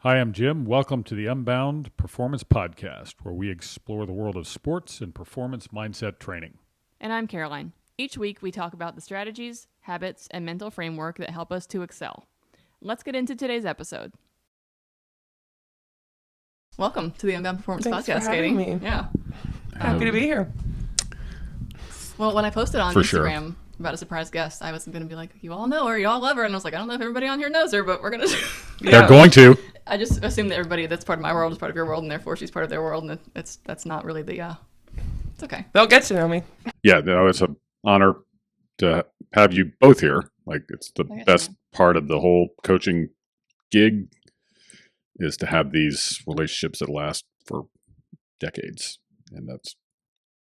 Hi, I'm Jim. Welcome to the Unbound Performance Podcast, where we explore the world of sports and performance mindset training. And I'm Caroline. Each week we talk about the strategies, habits, and mental framework that help us to excel. Let's get into today's episode. Welcome to the Unbound Performance Thanks Podcast, for having Katie. me. Yeah. Happy to be here. Well, when I posted on For Instagram sure. about a surprise guest, I was going to be like, you all know her, you all love her. And I was like, I don't know if everybody on here knows her, but we're going to... They're going to. I just assume that everybody that's part of my world is part of your world, and therefore she's part of their world, and that's not really the... It's okay. They'll get to know me. Yeah, no, it's an honor to have you both here. Like, it's the best part of the whole coaching gig is to have these relationships that last for decades. And that's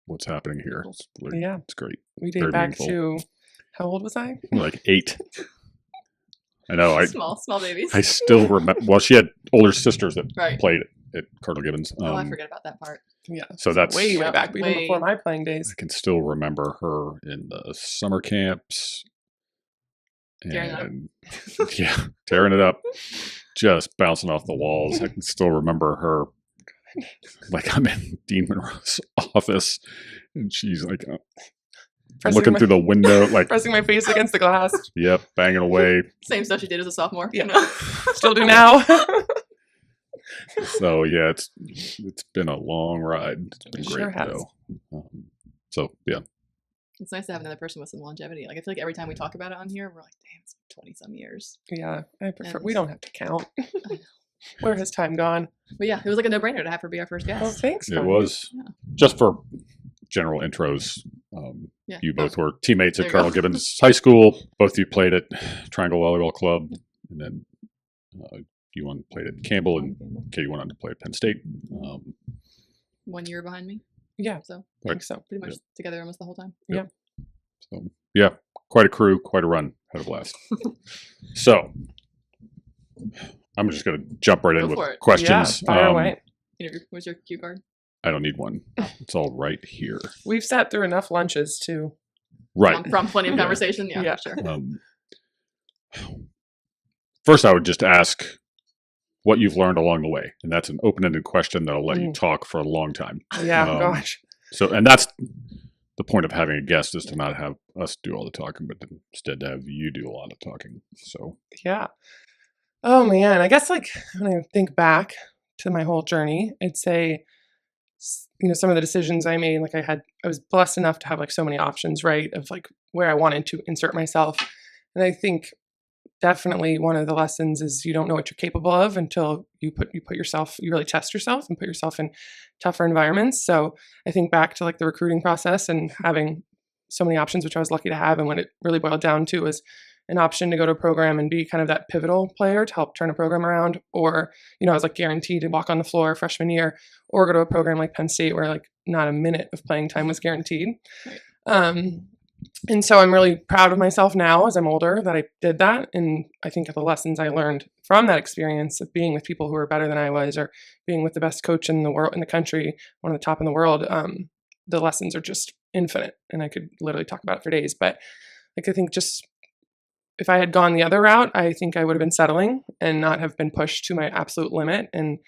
what's happening here. It's great. We date Very back meaningful. to, how old was I? Like 8. I know. Small babies. I still remember. Well, she had older sisters that Right. played at Cardinal Gibbons. I forget about that part. Yeah. So that's Way back, even Way. before my playing days. I can still remember her in the summer camps. Tearing it up. And yeah, tearing it up, just bouncing off the walls. I can still remember her. Like, I'm in Dean Monroe's office, and she's like looking through the window, like pressing my face against the glass. Yep, banging away. Same stuff she did as a sophomore. Yeah. Still do now. So yeah, it's been a long ride. It's been It great sure has. though. So yeah, It's nice to have another person with some longevity. Like, I feel like every time we talk about it on here, we're like, damn, it's 20-some years. Yeah. I prefer, And- we don't have to count. I know. Where has time gone? But yeah, it was like a no-brainer to have her be our first Oh, guest. thanks. it Connie. was Yeah. just for general intros. Yeah. You both were teammates There at you Cardinal go. Gibbons High School. Both of you played at Triangle Volleyball Club, and then you played at Campbell, and Katie went on to play at Penn State. 1 year behind me. Yeah. So I think so. pretty much together almost the whole time. So yeah, quite a crew, quite a run. Had a blast. So I'm just going to jump right in Go for with it. questions. Yeah, fire away. Where's your cue card? I don't need one. It's all right here. We've sat through enough lunches to. Right. From plenty of Yeah. conversation. Yeah, Yeah. for sure. First, I would just ask what you've learned along the way, and that's an open-ended question that'll let you talk for a long time. Yeah. Gosh. So, and that's the point of having a guest, is to not have us do all the talking, but instead to have you do a lot of talking. So, Yeah. Oh man, I guess like when I think back to my whole journey, I'd say, some of the decisions I made, like I was blessed enough to have like so many options, right? Of like where I wanted to insert myself. And I think definitely one of the lessons is you don't know what you're capable of until you really test yourself and put yourself in tougher environments. So I think back to like the recruiting process and having so many options, which I was lucky to have. And what it really boiled down to was an option to go to a program and be kind of that pivotal player to help turn a program around. Or, I was like guaranteed to walk on the floor freshman year, or go to a program like Penn State where like not a minute of playing time was guaranteed. Right. And so I'm really proud of myself now as I'm older that I did that. And I think of the lessons I learned from that experience of being with people who are better than I was, or being with the best coach in the world, in the country, one of the top in the world. The lessons are just infinite, and I could literally talk about it for days. But like, I think just if I had gone the other route, I think I would have been settling and not have been pushed to my absolute limit. And,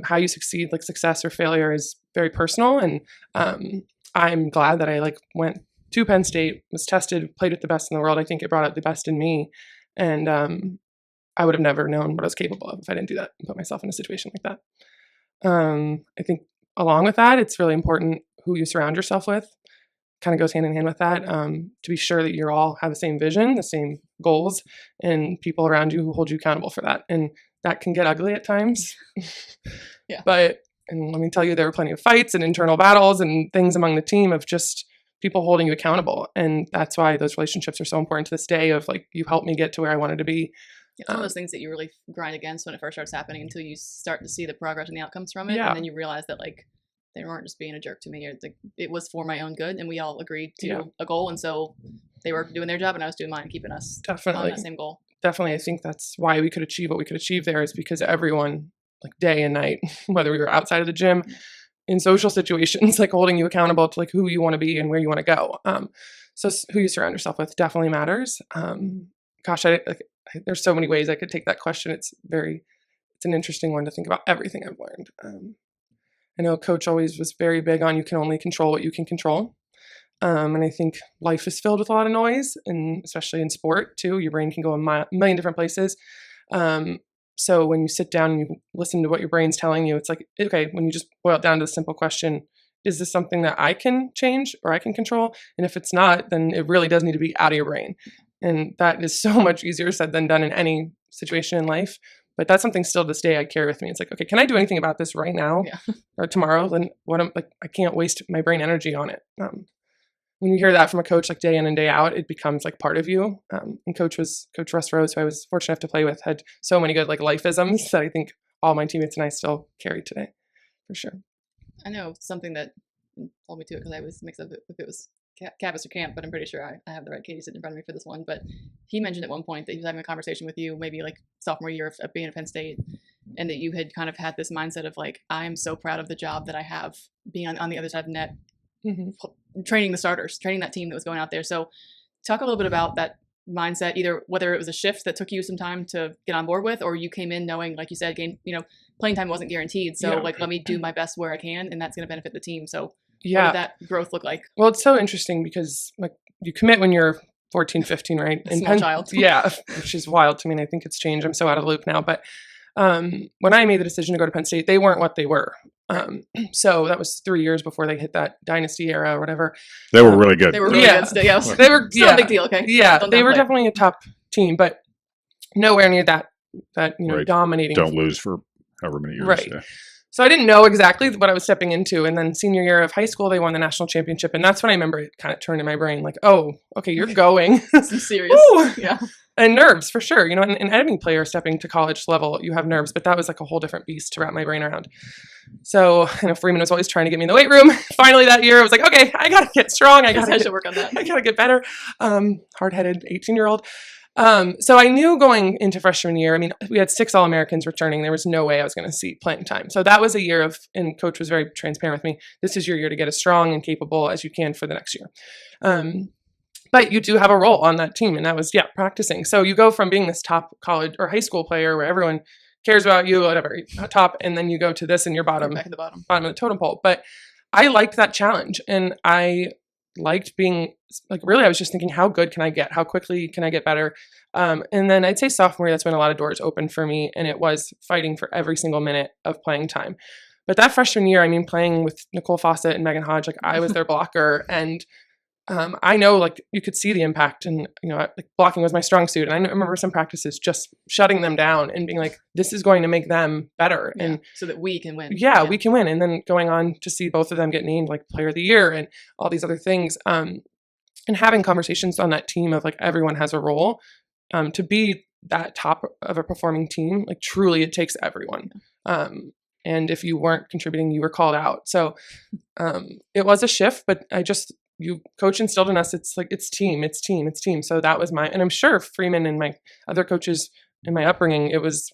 how you succeed, like success or failure, is very personal. And I'm glad that I went to Penn State, was tested, played with the best in the world. I think it brought out the best in me. And I would have never known what I was capable of if I didn't do that and put myself in a situation like that. I think along with that, it's really important who you surround yourself with. Kind of goes hand in hand with that, to be sure that you all have the same vision, the same goals, and people around you who hold you accountable for that. And that can get ugly at times. Yeah. And let me tell you, there were plenty of fights and internal battles and things among the team of just people holding you accountable. And that's why those relationships are so important to this day of like, you helped me get to where I wanted to be. It's one of those things that you really grind against when it first starts happening until you start to see the progress and the outcomes from it. Yeah. And then you realize that they weren't just being a jerk to me. It was for my own good, and we all agreed to a goal. And so they were doing their job and I was doing mine, keeping us on Definitely. that same goal. Definitely. I think that's why we could achieve what we could achieve there, is because everyone, like day and night, whether we were outside of the gym, in social situations, like holding you accountable to like who you want to be and where you want to go. So who you surround yourself with definitely matters. There's so many ways I could take that question. It's it's an interesting one to think about everything I've learned. I know Coach always was very big on you can only control what you can control. And I think life is filled with a lot of noise, and especially in sport too. Your brain can go a million different places. So when you sit down and you listen to what your brain's telling you, it's like, okay, when you just boil it down to the simple question, is this something that I can change or I can control? And if it's not, then it really does need to be out of your brain. And that is so much easier said than done in any situation in life. But that's something still to this day I carry with me. It's like, okay, can I do anything about this right now or tomorrow? Then I can't waste my brain energy on it. When you hear that from a coach, like day in and day out, it becomes like part of you. And Coach Russ Rose, who I was fortunate enough to play with, had so many good like life-isms that I think all my teammates and I still carry today, for sure. I know something that told me to it because I was mixed up if it was Kabbes or Camp, but I'm pretty sure I have the right Katie sitting in front of me for this one. But he mentioned at one point that he was having a conversation with you, maybe like sophomore year of being at Penn State, and that you had kind of had this mindset of like, I am so proud of the job that I have being on the other side of the net, training the starters, training that team that was going out there. So talk a little bit about that mindset, either whether it was a shift that took you some time to get on board with, or you came in knowing, like you said, playing time wasn't guaranteed. So like, let me do my best where I can, and that's going to benefit the team. So what did that growth look like? Well, it's so interesting because like you commit when you're 14, 15, right? A small child. Yeah, which is wild to me. And I think it's changed. I'm so out of the loop now. But when I made the decision to go to Penn State, they weren't what they were. So that was 3 years before they hit that dynasty era or whatever. They were really good. They were really good still. Yeah. They were still a big deal. Okay. Yeah, they were definitely a top team, but nowhere near that Right. dominating. Don't lose for however many years. Right. Yeah. So I didn't know exactly what I was stepping into. And then senior year of high school, they won the national championship. And that's when I remember it kind of turned in my brain like, oh, okay, you're going. Some serious. Yeah. And nerves for sure. And any player stepping to college level, you have nerves, but that was like a whole different beast to wrap my brain around. So, Freeman was always trying to get me in the weight room. Finally that year, I was like, okay, I got to get strong. I should work on that. I got to get better. Hard-headed 18-year-old. So I knew going into freshman year, we had 6 All-Americans returning. There was no way I was going to see playing time. So that was a year and Coach was very transparent with me. This is your year to get as strong and capable as you can for the next year. But you do have a role on that team. And that was, practicing. So you go from being this top college or high school player where everyone cares about you, whatever, top, and then you go to this and you're bottom back at the bottom of the totem pole. But I liked that challenge. And I liked being like, really, I was just thinking, how good can I get? How quickly can I get better? And then I'd say sophomore year, that's when a lot of doors opened for me. And it was fighting for every single minute of playing time. But that freshman year, playing with Nicole Fawcett and Megan Hodge, like I was their blocker. And I know like you could see the impact and, like blocking was my strong suit. And I remember some practices just shutting them down and being like, this is going to make them better. Yeah, and so that we can win. Yeah, we can win. And then going on to see both of them get named like player of the year and all these other things. And having conversations on that team of like everyone has a role to be that top of a performing team. Like truly it takes everyone. And if you weren't contributing, you were called out. So it was a shift, but Coach instilled in us, it's like, it's team. So that was and I'm sure Freeman and my other coaches in my upbringing, it was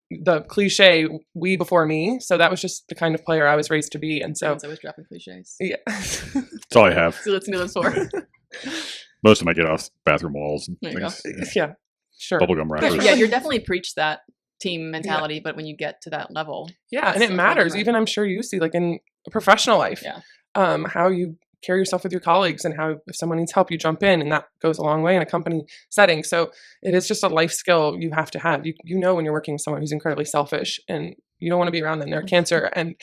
the cliche, we before me. So that was just the kind of player I was raised to be. And so I was dropping cliches. Yeah. That's all I have. So let's move forward. Most of them I get off bathroom walls and There you things. Yeah, sure. Bubblegum wrappers. Yeah, you're definitely preached that team mentality, but when you get to that level. Yeah, and it matters. Even I'm sure you see like in a professional life, how you carry yourself with your colleagues and how if someone needs help, you jump in, and that goes a long way in a company setting. So it is just a life skill you have to have. You know when you're working with someone who's incredibly selfish and you don't want to be around them. They're cancer. And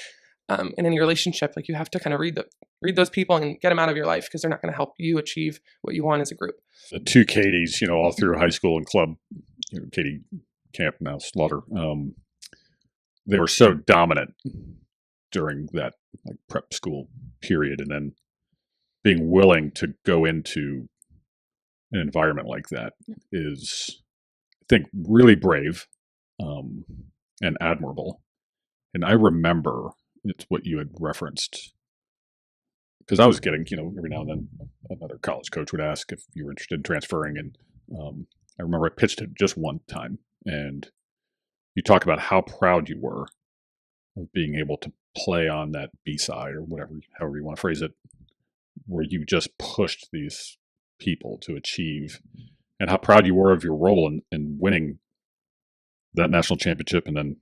in any relationship, like you have to kind of read those people and get them out of your life because they're not going to help you achieve what you want as a group. The 2 Katies, all through high school and club, Katie Camp, now Slaughter, they were so dominant during that like prep school period, and then being willing to go into an environment like that is, I think, really brave and admirable. And I remember it's what you had referenced, because I was getting, every now and then another college coach would ask if you were interested in transferring. And I remember I pitched it just one time, and you talk about how proud you were of being able to play on that B side or whatever, however you want to phrase it, where you just pushed these people to achieve, and how proud you were of your role in winning that national championship, and then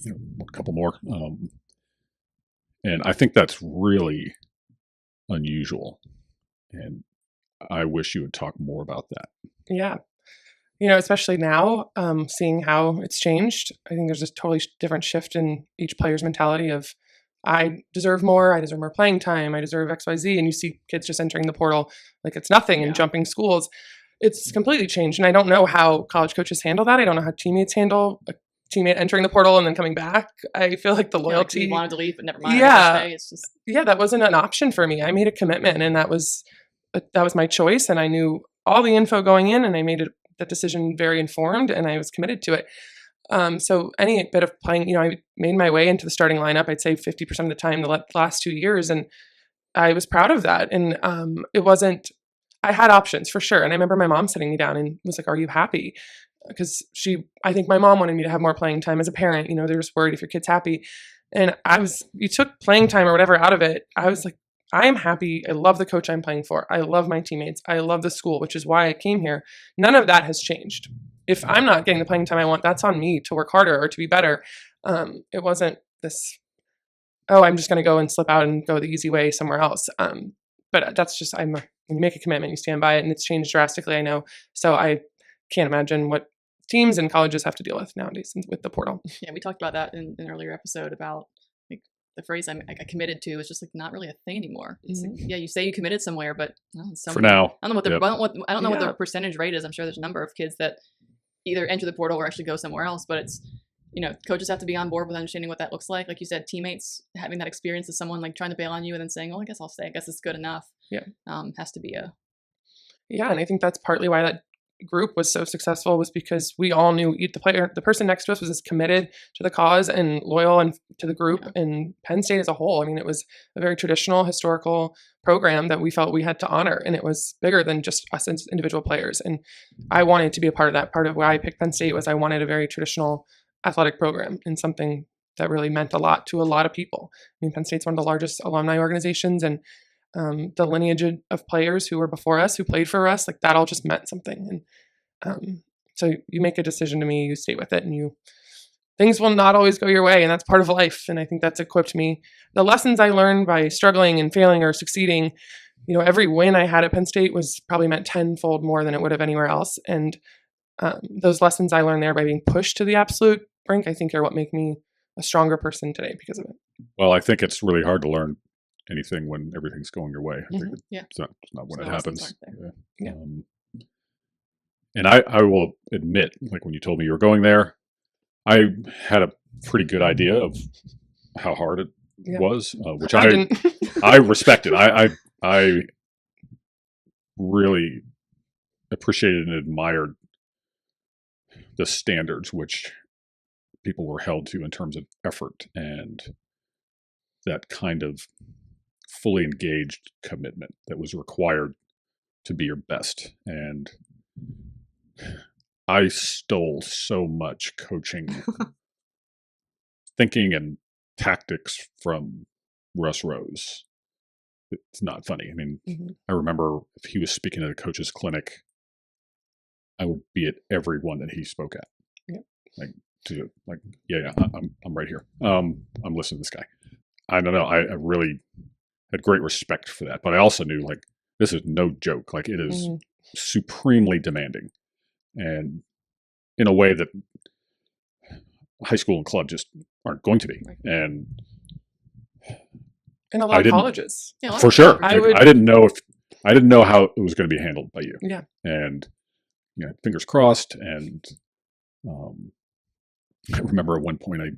a couple more. And I think that's really unusual. And I wish you would talk more about that. Yeah. Especially now, seeing how it's changed, I think there's a totally different shift in each player's mentality of, I deserve more playing time, I deserve XYZ. And you see kids just entering the portal like it's nothing and jumping schools. It's completely changed. And I don't know how college coaches handle that. I don't know how teammates handle a teammate entering the portal and then coming back. I feel like the loyalty. You wanted to leave, but never mind. Yeah. It's just... Yeah, that wasn't an option for me. I made a commitment, and that was my choice. And I knew all the info going in, and I made that decision very informed, and I was committed to it. So any bit of playing, I made my way into the starting lineup, I'd say 50% of the time the last 2 years. And I was proud of that. And it wasn't, I had options for sure. And I remember my mom sitting me down and was like, "Are you happy?" Because I think my mom wanted me to have more playing time as a parent. They're just worried if your kid's happy. And you took playing time or whatever out of it. I was like, I am happy. I love the coach I'm playing for. I love my teammates. I love the school, which is why I came here. None of that has changed. If I'm not getting the playing time I want, that's on me to work harder or to be better. It wasn't this, I'm just going to go and slip out and go the easy way somewhere else. But that's just, when you make a commitment, you stand by it, and it's changed drastically, I know. So I can't imagine what teams and colleges have to deal with nowadays with the portal. Yeah, we talked about that in an earlier episode about like the phrase I committed to is just like not really a thing anymore. It's like, yeah, you say you committed somewhere, but for now, I don't know what the percentage rate is. I'm sure there's a number of kids that either enter the portal or actually go somewhere else, but it's, coaches have to be on board with understanding what that looks like. Like you said, teammates having that experience of someone like trying to bail on you and then saying, "Oh, I guess I'll stay. I guess it's good enough." Yeah. Has to be a. Yeah. And I think that's partly why that group was so successful, was because we all knew the person next to us was as committed to the cause and loyal and to the group and Penn State as a whole. I mean, it was a very traditional historical program that we felt we had to honor, and it was bigger than just us as individual players. And I wanted to be a part of that. Part of why I picked Penn State was I wanted a very traditional athletic program and something that really meant a lot to a lot of people. I mean, Penn State's one of the largest alumni organizations, and the lineage of players who were before us, who played for us, like that all just meant something. And so you make a decision to me, you stay with it, and things will not always go your way, and that's part of life. And I think that's equipped me. The lessons I learned by struggling and failing or succeeding, every win I had at Penn State was probably meant tenfold more than it would have anywhere else. And those lessons I learned there by being pushed to the absolute brink, I think are what make me a stronger person today because of it. Well, I think it's really hard to learn anything when everything's going your way. I think it's not when it happens. Yeah. And I will admit, like when you told me you were going there, I had a pretty good idea of how hard it was, which I respected. I really appreciated and admired the standards which people were held to in terms of effort and that kind of fully engaged commitment that was required to be your best. And I stole so much coaching thinking and tactics from Russ Rose. It's not funny. I mean, I remember if he was speaking at a coach's clinic, I would be at every one that he spoke at. I'm right here. I'm listening to this guy. I don't know. I really had great respect for that, but I also knew like this is no joke. Like it is supremely demanding, and in a way that high school and club just aren't going to be. And in a lot of colleges, for sure. I didn't know how it was going to be handled by you. Yeah, and fingers crossed. And I remember at one point I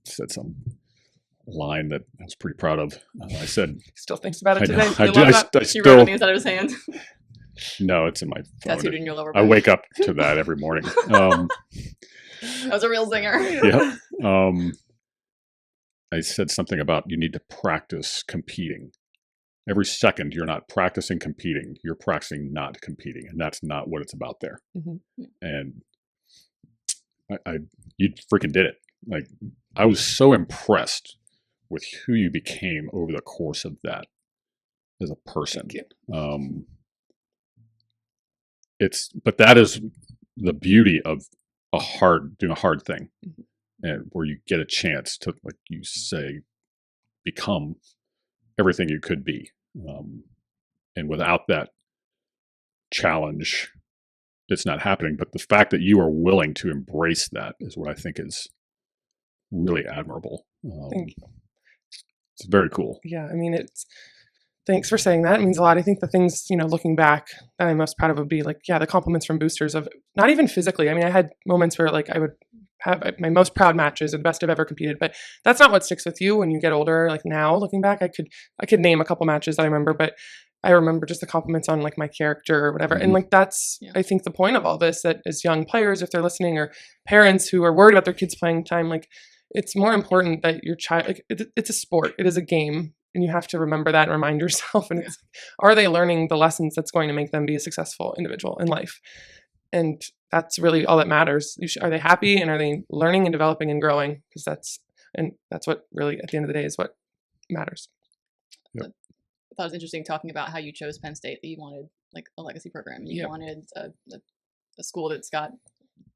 said some line that I was pretty proud of. I said, he still thinks about it today. He wrote on the inside of his hand. No, it's in my phone. Tattooed in your lower back. I wake up to that every morning. That was a real zinger. Yeah. I said something about you need to practice competing. Every second you're not practicing competing, you're practicing not competing, and that's not what it's about there. And you freaking did it. Like I was so impressed with who you became over the course of that as a person. But that is the beauty of doing a hard thing, and where you get a chance to, like you say, become everything you could be. And without that challenge, it's not happening. But the fact that you are willing to embrace that is what I think is really admirable. Thank you. It's very cool. Yeah, I mean, thanks for saying that. It means a lot. I think the things, looking back that I'm most proud of would be like, the compliments from boosters of not even physically. I mean, I had moments where like I would have my most proud matches, the best I've ever competed, but that's not what sticks with you when you get older. Like now looking back, I could name a couple matches that I remember, but I remember just the compliments on like my character or whatever. And like, that's, I think the point of all this, that as young players, if they're listening, or parents who are worried about their kids playing time, like it's more important that your child, like it's a sport, it is a game. And you have to remember that and remind yourself. And it's, are they learning the lessons that's going to make them be a successful individual in life? And that's really all that matters. Are they happy, and are they learning and developing and growing? Because that's what really, at the end of the day, is what matters. Yep. I thought it was interesting talking about how you chose Penn State, that you wanted like a legacy program. You wanted a school that's got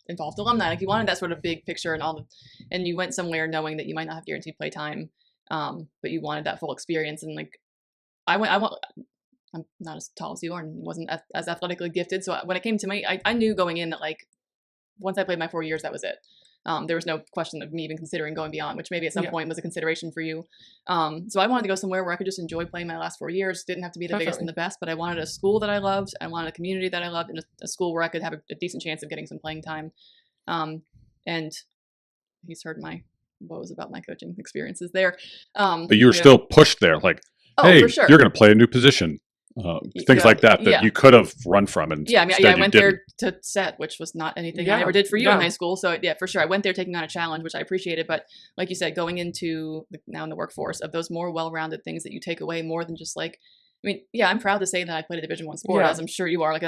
involved alumni. Like you wanted that sort of big picture and you went somewhere knowing that you might not have guaranteed play time. But you wanted that full experience. And like, I'm not as tall as you are and wasn't as athletically gifted. So when it came to me, I knew going in that like, once I played my 4 years, that was it. There was no question of me even considering going beyond, which maybe at some point was a consideration for you. So I wanted to go somewhere where I could just enjoy playing my last 4 years. Didn't have to be the biggest and the best, but I wanted a school that I loved. I wanted a community that I loved, and a school where I could have a decent chance of getting some playing time. And he's heard my woes about my coaching experiences there. But you were still pushed there, like, hey, for sure, you're going to play a new position. Things like that you could have run from. And I mean, I went there to set, which was not anything I ever did for you in high school. So for sure, I went there taking on a challenge, which I appreciated. But like you said, going into now in the workforce, of those more well-rounded things that you take away more than just like, I mean, I'm proud to say that I played a Division I sport, as I'm sure you are. Like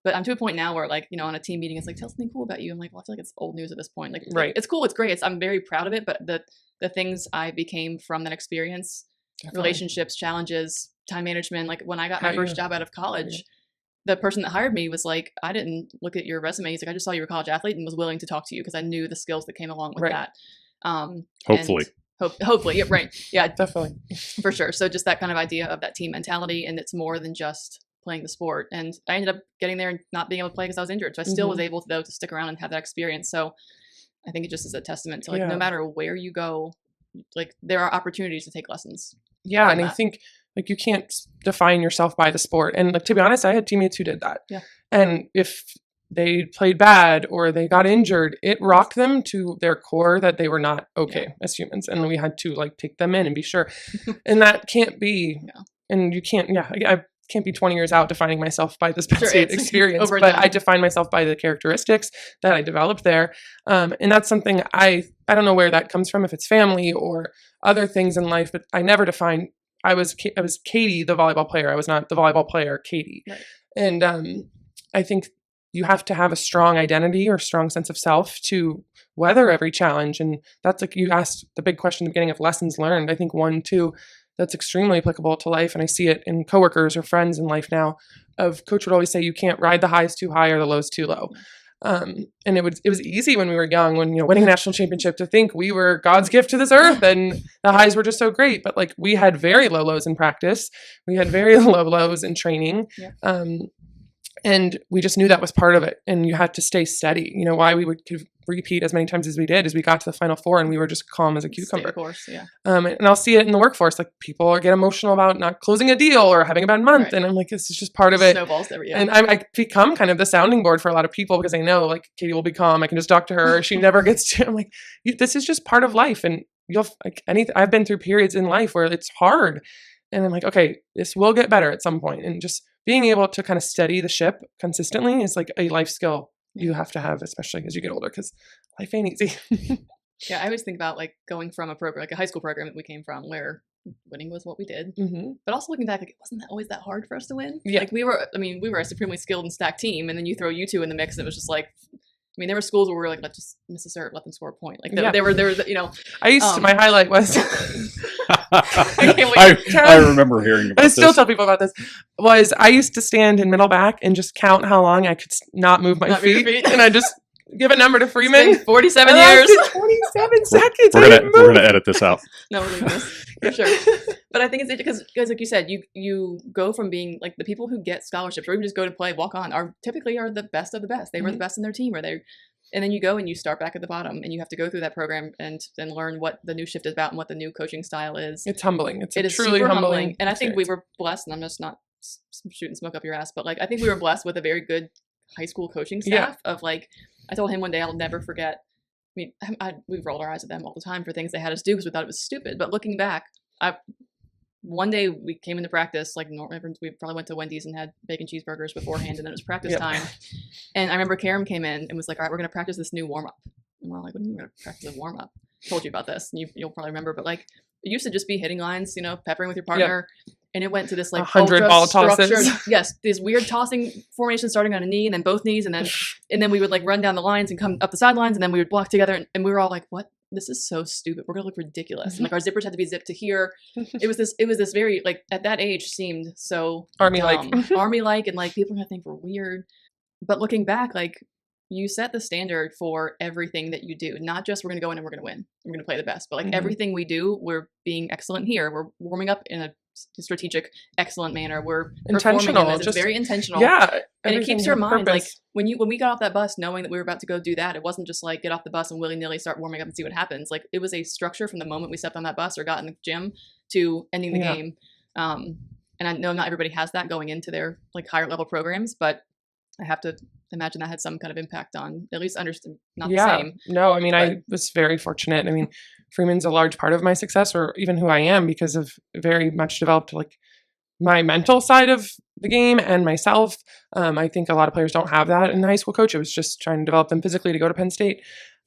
but I'm to a point now where like, on a team meeting, it's like, tell something cool about you. I'm like, well, I feel like it's old news at this point. Like, it's cool, it's great. I'm very proud of it. But the things I became from that experience, relationships, challenges, time management. Like when I got my first job out of college, the person that hired me was like, I didn't look at your resume. He's like, I just saw you were a college athlete and was willing to talk to you because I knew the skills that came along with that. Hopefully. Hopefully. Yeah, right. Yeah, definitely. For sure. So just that kind of idea of that team mentality, and it's more than just playing the sport. And I ended up getting there and not being able to play because I was injured. So I still was able to, though, to stick around and have that experience. So I think it just is a testament to like, no matter where you go, like there are opportunities to take lessons. Yeah. And I think like you can't define yourself by the sport. And like, to be honest, I had teammates who did that. Yeah. And if they played bad or they got injured, it rocked them to their core that they were not okay as humans. And we had to like take them in and be sure. And that can't be, and you can't, I can't be 20 years out defining myself by this Penn State experience, but I define myself by the characteristics that I developed there. And that's something I don't know where that comes from, if it's family or other things in life, but I never defined. I was Katie, the volleyball player. I was not the volleyball player, Katie. Right. And I think you have to have a strong identity or strong sense of self to weather every challenge. And that's like you asked the big question at the beginning of lessons learned. I think one, too, that's extremely applicable to life. And I see it in coworkers or friends in life now. Coach would always say, you can't ride the highs too high or the lows too low. And it was easy when we were young, when winning a national championship, to think we were God's gift to this earth and the highs were just so great. But like we had very low lows in practice, we had very low lows in training, and we just knew that was part of it. And you had to stay steady. Why we would repeat as many times as we did is we got to the Final Four and we were just calm as a cucumber. Of course, and I'll see it in the workforce. Like people get emotional about not closing a deal or having a bad month, and I'm like, this is just part of it. Snowballs every year. And I become kind of the sounding board for a lot of people because I know like Katie will be calm. I can just talk to her. She never gets to. I'm like, this is just part of life, and you'll like anything. I've been through periods in life where it's hard, and I'm like, okay, this will get better at some point, and just being able to kind of steady the ship consistently is like a life skill you have to have, especially as you get older, because life ain't easy. I always think about like going from a program, like a high school program that we came from, where winning was what we did. But also looking back, like it wasn't always that hard for us to win. Like we were a supremely skilled and stacked team, and then you throw you two in the mix, and it was just like, I mean, there were schools where we were like, let's just miss a serve, let them score a point. Like there were, I used to, my highlight was, I remember hearing about this. I still tell people about this, was I used to stand in middle back and just count how long I could not move my feet. And I just Give a number to Freeman. It's been 47 I years. lasted 27 seconds. We're gonna edit this out. No, we're leaving this for sure. But I think it's because like you said, you go from being like the people who get scholarships or even just go to play, walk on, are typically the best of the best. They were the best in their team, and then you go and you start back at the bottom, and you have to go through that program and learn what the new shift is about and what the new coaching style is. It's humbling. It is truly super humbling. And I think we were blessed, and I'm just not shooting smoke up your ass, but like I think we were blessed with a very good high school coaching staff of like, I told him one day I'll never forget. I mean, we've rolled our eyes at them all the time for things they had us do because we thought it was stupid. But looking back, one day we came into practice, like we probably went to Wendy's and had bacon cheeseburgers beforehand, and then it was practice time. And I remember Karam came in and was like, all right, we're going to practice this new warm-up. And we're all like, what do you mean we're going to practice a warm-up? I told you about this, and you'll probably remember. But like, it used to just be hitting lines, peppering with your partner. And it went to this like 100 ball tosses. Yes, these weird tossing formations starting on a knee and then both knees, and then we would like run down the lines and come up the sidelines, and then we would block together, and we were all like, what? This is so stupid. We're gonna look ridiculous. And like our zippers had to be zipped to here. It was this very like at that age seemed so army-like, and like people are gonna think we're weird. But looking back, like you set the standard for everything that you do. Not just we're gonna go in and we're gonna win. We're gonna play the best, but like everything we do, we're being excellent here. We're warming up in a strategic, excellent manner. We're intentional. It's very intentional. Yeah, and it keeps your mind like when we got off that bus, knowing that we were about to go do that. It wasn't just like get off the bus and willy nilly start warming up and see what happens. Like it was a structure from the moment we stepped on that bus or got in the gym to ending the game. And I know not everybody has that going into their like higher level programs, but I have to imagine that had some kind of impact on at least understand. Not the same. No, I mean, I was very fortunate. I mean, Freeman's a large part of my success, or even who I am, because of very much developed like my mental side of the game and myself. I think a lot of players don't have that in the high school coach. It was just trying to develop them physically to go to Penn State.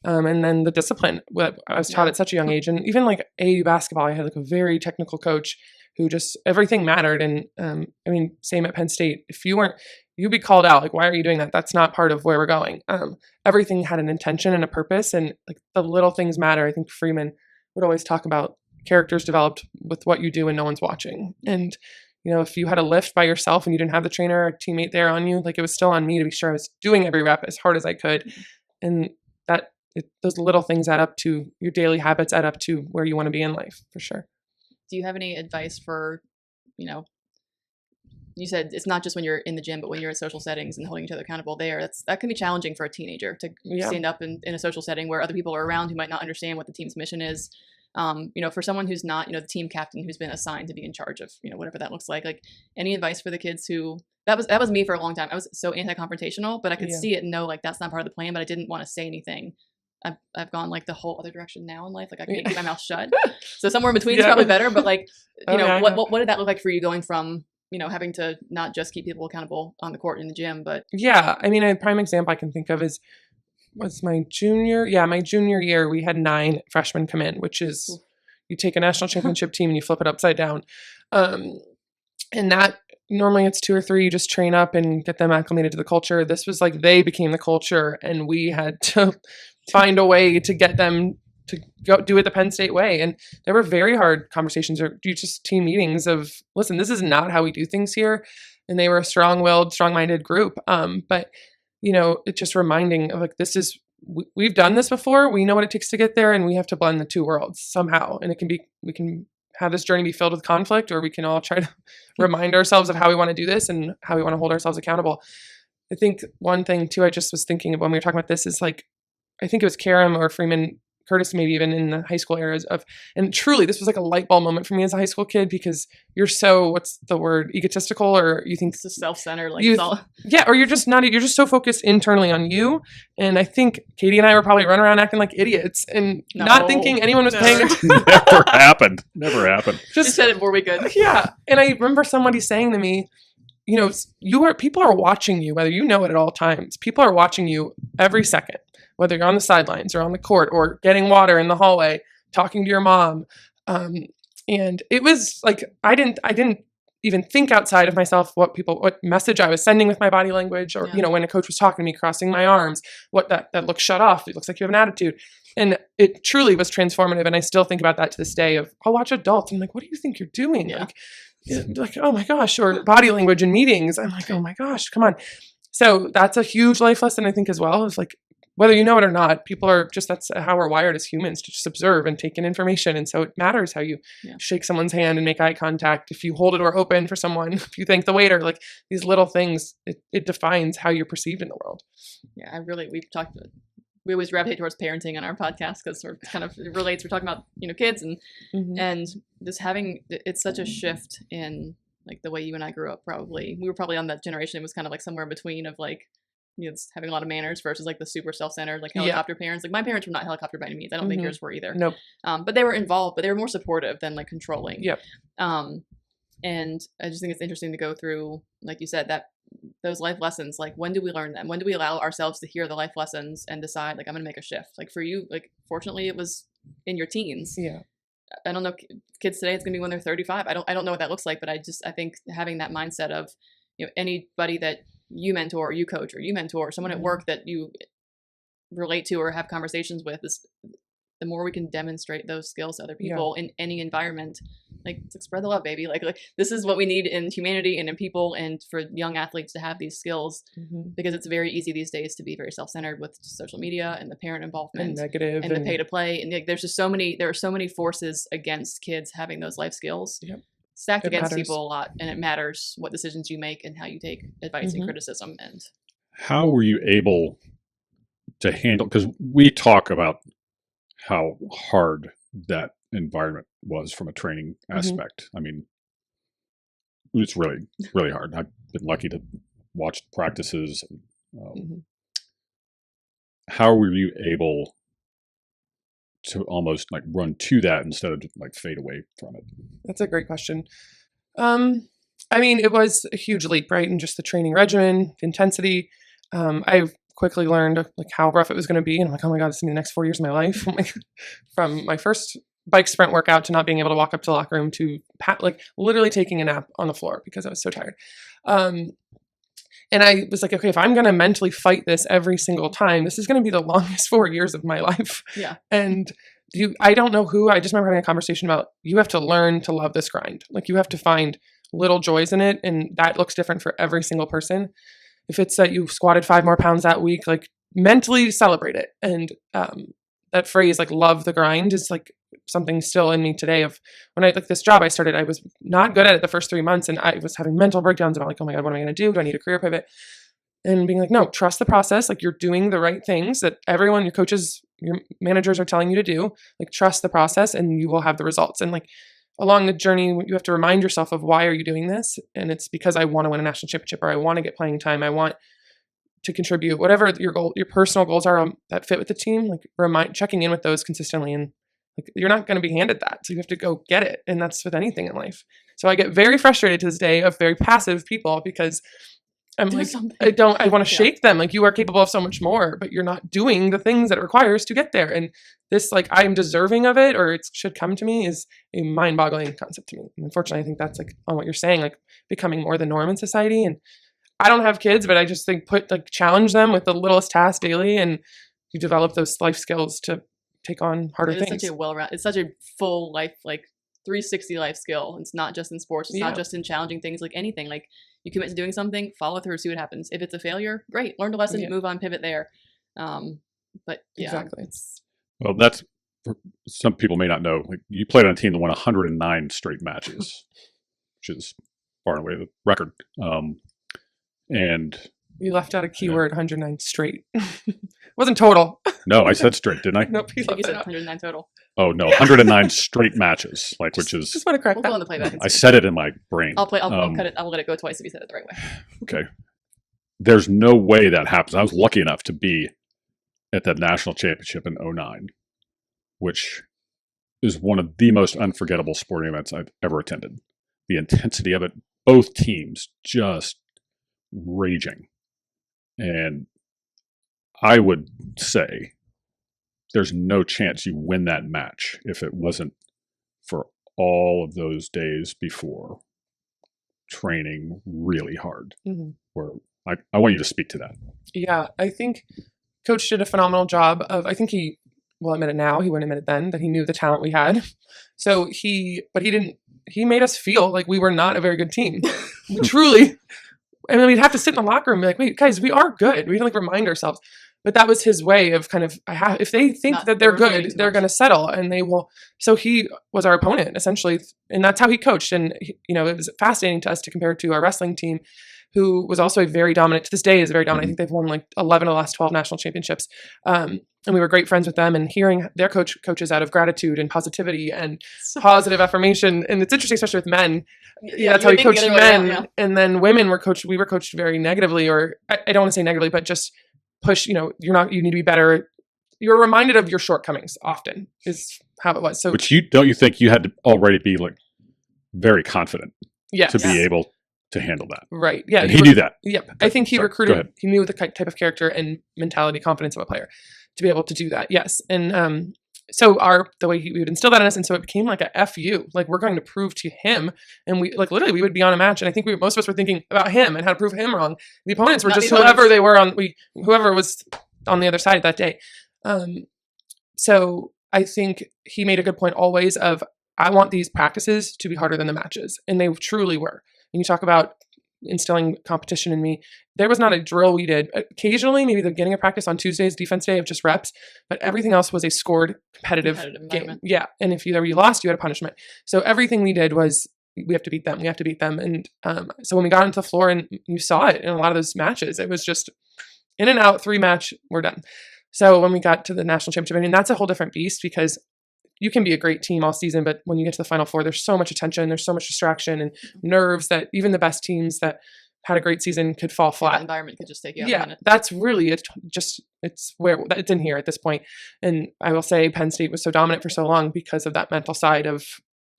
And then the discipline, what I was taught at such a young age. And even like AAU basketball, I had like a very technical coach who just, everything mattered. And I mean, same at Penn State. If you weren't, you'd be called out. Like, why are you doing that? That's not part of where we're going. Everything had an intention and a purpose, and like the little things matter. I think Freeman would always talk about characters developed with what you do when no one's watching. And, if you had a lift by yourself and you didn't have the trainer or a teammate there on you, like it was still on me to be sure I was doing every rep as hard as I could. And those little things add up to your daily habits, add up to where you want to be in life, for sure. Do you have any advice for, you said it's not just when you're in the gym, but when you're in social settings and holding each other accountable there, that can be challenging for a teenager to stand up in a social setting where other people are around who might not understand what the team's mission is. For someone who's not, the team captain who's been assigned to be in charge of, whatever that looks like any advice for the kids who, that was me for a long time. I was so anti-confrontational, but I could see it and know like that's not part of the plan, but I didn't want to say anything. I've gone like the whole other direction now in life. Like I can't keep my mouth shut. So somewhere in between is probably better, but like, what did that look like for you going from, having to not just keep people accountable on the court in the gym, but. Yeah. I mean, a prime example I can think of was my junior year, we had 9 freshmen come in, which is you take a national championship team and you flip it upside down. And that normally it's 2 or 3, you just train up and get them acclimated to the culture. This was like they became the culture, and we had to find a way to get them to go do it the Penn State way. And there were very hard conversations or just team meetings of, listen, this is not how we do things here. And they were a strong-willed, strong-minded group. But it's just reminding of like, we've done this before. We know what it takes to get there, and we have to blend the two worlds somehow. And we can have this journey be filled with conflict, or we can all try to remind ourselves of how we want to do this and how we want to hold ourselves accountable. I think one thing too, I just was thinking of when we were talking about this is like, I think it was Karam or Freeman, Curtis, maybe even in the high school eras and truly this was like a light bulb moment for me as a high school kid, because you're so, what's the word, egotistical, or you think it's just self-centered, like or you're just so focused internally on you. And I think Katie and I were probably running around acting like idiots and not thinking anyone was paying attention. Never happened. Just said it before we could. Yeah. And I remember somebody saying to me, people are watching you, whether you know it at all times. People are watching you every second, whether you're on the sidelines or on the court or getting water in the hallway, talking to your mom. And it was like, I didn't even think outside of myself what message I was sending with my body language, or, when a coach was talking to me, crossing my arms, what that looks shut off. It looks like you have an attitude. And it truly was transformative. And I still think about that to this day I'll watch adults and I'm like, what do you think you're doing? Yeah. Like, oh my gosh, or body language in meetings. I'm like, oh my gosh, come on. So that's a huge life lesson, I think, as well, is like, whether you know it or not, people are just, that's how we're wired as humans, to just observe and take in information. And so it matters how you shake someone's hand and make eye contact. If you hold a door open for someone, if you thank the waiter, like these little things, it defines how you're perceived in the world. Yeah, we always gravitate towards parenting on our podcast because it kind of relates. We're talking about, kids and just it's such a shift in like the way you and I grew up. Probably we were probably on that generation. It was kind of like somewhere in between of like, just having a lot of manners versus like the super self-centered, like helicopter parents. Like my parents were not helicopter by any means. I don't think yours were either. Nope. But they were involved, but they were more supportive than like controlling. Yep. And I just think it's interesting to go through, like you said, that those life lessons, like when do we learn them? When do we allow ourselves to hear the life lessons and decide like, I'm going to make a shift? Like for you, like fortunately it was in your teens. Yeah. I don't know, kids today, it's going to be when they're 35. I don't know what that looks like, but I think having that mindset of, anybody that you mentor or you coach or you mentor, someone at work that you relate to or have conversations with, is the more we can demonstrate those skills to other people in any environment. Like, it's like spread the love, baby. Like this is what we need in humanity and in people, and for young athletes to have these skills, because it's very easy these days to be very self-centered with social media and the parent involvement and negative and the pay to play. And like, there are so many forces against kids having those life skills. Yep. Stacked It against matters. people a lot, and it matters what decisions you make and how you take advice and criticism. And how were you able to handle, because we talk about how hard that environment was from a training aspect. I mean, it's really, really hard. I've been lucky to watch practices. How were you able to almost like run to that instead of like fade away from it? That's a great question. I mean, it was a huge leap, right? In just the training regimen, the intensity. I quickly learned like how rough it was going to be. And I'm like, oh my God, this is gonna be the next 4 years of my life. From my first bike sprint workout to not being able to walk up to the locker room to like literally taking a nap on the floor because I was so tired. And I was like, okay, if I'm going to mentally fight this every single time, this is going to be the longest 4 years of my life. Yeah. And I don't know who, I just remember having a conversation about, you have to learn to love this grind. Like you have to find little joys in it. And that looks different for every single person. If it's that you squatted 5 more pounds that week, like mentally celebrate it. And that phrase, like love the grind, is like something still in me today. Of when I like this job I started, I was not good at it the first 3 months, and I was having mental breakdowns about like, oh my God, what am I going to do? Do I need a career pivot? And being like, no, trust the process. Like you're doing the right things that everyone, your coaches, your managers are telling you to do. Like trust the process and you will have the results. And like along the journey, you have to remind yourself of, why are you doing this? And it's because I want to win a national championship, or I want to get playing time. I want to contribute, whatever your goal, your personal goals are that fit with the team, like checking in with those consistently. And like, you're not going to be handed that. So you have to go get it. And that's with anything in life. So I get very frustrated to this day of very passive people, because I'm like, I want to shake them. Like, you are capable of so much more, but you're not doing the things that it requires to get there. And this, like, I'm deserving of it, or it should come to me, is a mind-boggling concept to me. And unfortunately, I think that's like on what you're saying, like becoming more the norm in society. And I don't have kids, but I just think challenge them with the littlest task daily, and you develop those life skills to take on harder things. It's such a full life, like 360 life skill. It's not just in sports. It's not just in challenging things, like anything. Like, you commit to doing something, follow through, see what happens. If it's a failure, great, learn the lesson, move on, pivot there. But yeah, exactly. Well, that's, some people may not know, like, you played on a team that won 109 straight matches, which is far and away the record. And you left out a keyword, 109 straight. Wasn't total. No, I said straight, didn't I? Nope. you said 109 total. Oh no, 109 straight matches, like, which is. Just want to correct We'll that. go on the playback. I said it in my brain. I'll cut it. I'll let it go twice if you said it the right way. Okay. There's no way that happens. I was lucky enough to be at that national championship in 2009, which is one of the most unforgettable sporting events I've ever attended. The intensity of it, both teams just raging. And I would say there's no chance you win that match if it wasn't for all of those days before training really hard. Where I want you to speak to that. Yeah, I think Coach did a phenomenal job of, I think he will admit it now, he wouldn't admit it then, that he knew the talent we had. So he made us feel like we were not a very good team. Truly. And then we'd have to sit in the locker room and be like, wait, guys, we are good. We had to remind ourselves. but that was his way of kind of, if they think Not that they're overflowing good, too they're much. going to settle and they will. So he was our opponent essentially. And that's how he coached. And, you know, it was fascinating to us to compare to our wrestling team, who was also a very dominant, to this day is very dominant. I think they've won like 11 of the last 12 national championships. And we were great friends with them, and hearing their coaches out of gratitude and positivity and positive affirmation. And it's interesting, especially with men. Yeah, That's you how would he think coached the other way men. around, And then women we were coached very negatively, or I don't want to say negatively, but just push, you know, you need to be better. You're reminded of your shortcomings often is how it was. So, Which don't you think you had to already be like very confident yes. to be able to handle that? Right. Yeah. And he knew that. Yep. I think he Sorry, go recruited, ahead. he knew the type of character and mentality, confidence of a player to be able to do that. Yes. And so the way we would instill that in us, and so it became like a FU, like we're going to prove to him, and we like literally we would be on a match, and I think most of us were thinking about him and how to prove him wrong. The opponents were Not just the whoever opponents. they were whoever was on the other side that day. So I think he made a good point always of, I want these practices to be harder than the matches, and they truly were. And you talk about instilling competition in me. There was not a drill we did. Occasionally, maybe the beginning of practice on Tuesdays, defense day of just reps, but everything else was a scored competitive game. environment. Yeah, and if you lost, you had a punishment. So everything we did was, we have to beat them. We have to beat them. And so when we got into the floor, and you saw it in a lot of those matches, it was just in and out, 3 match, we're done. So when we got to the national championship, I mean, that's a whole different beast, because you can be a great team all season, but when you get to the Final Four, there's so much attention, there's so much distraction and nerves that even the best teams that had a great season could fall The flat. environment could just take you out. Yeah, that's really it's where it's in here at this point. And I will say Penn State was so dominant for so long because of that mental side of,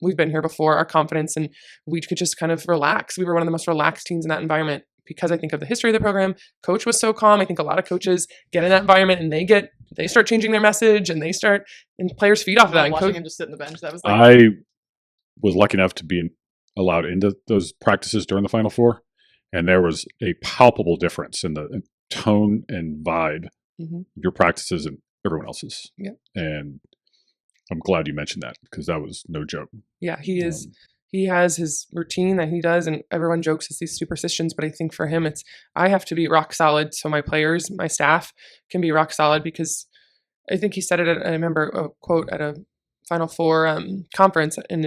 we've been here before, our confidence, and we could just kind of relax. We were one of the most relaxed teams in that environment because I think of the history of the program. Coach was so calm. I think a lot of coaches get in that environment and they start changing their message, and players feed off of that. And Watching him just sit in the bench, that was like, I was lucky enough to be allowed into those practices during the Final Four, and there was a palpable difference in the tone and vibe of your practices and everyone else's. Yeah. And I'm glad you mentioned that, because that was no joke. Yeah, he is. He has his routine that he does, and everyone jokes it's these superstitions, but I think for him, I have to be rock solid so my players, my staff can be rock solid, because I think he said it, I remember a quote at a Final Four conference, and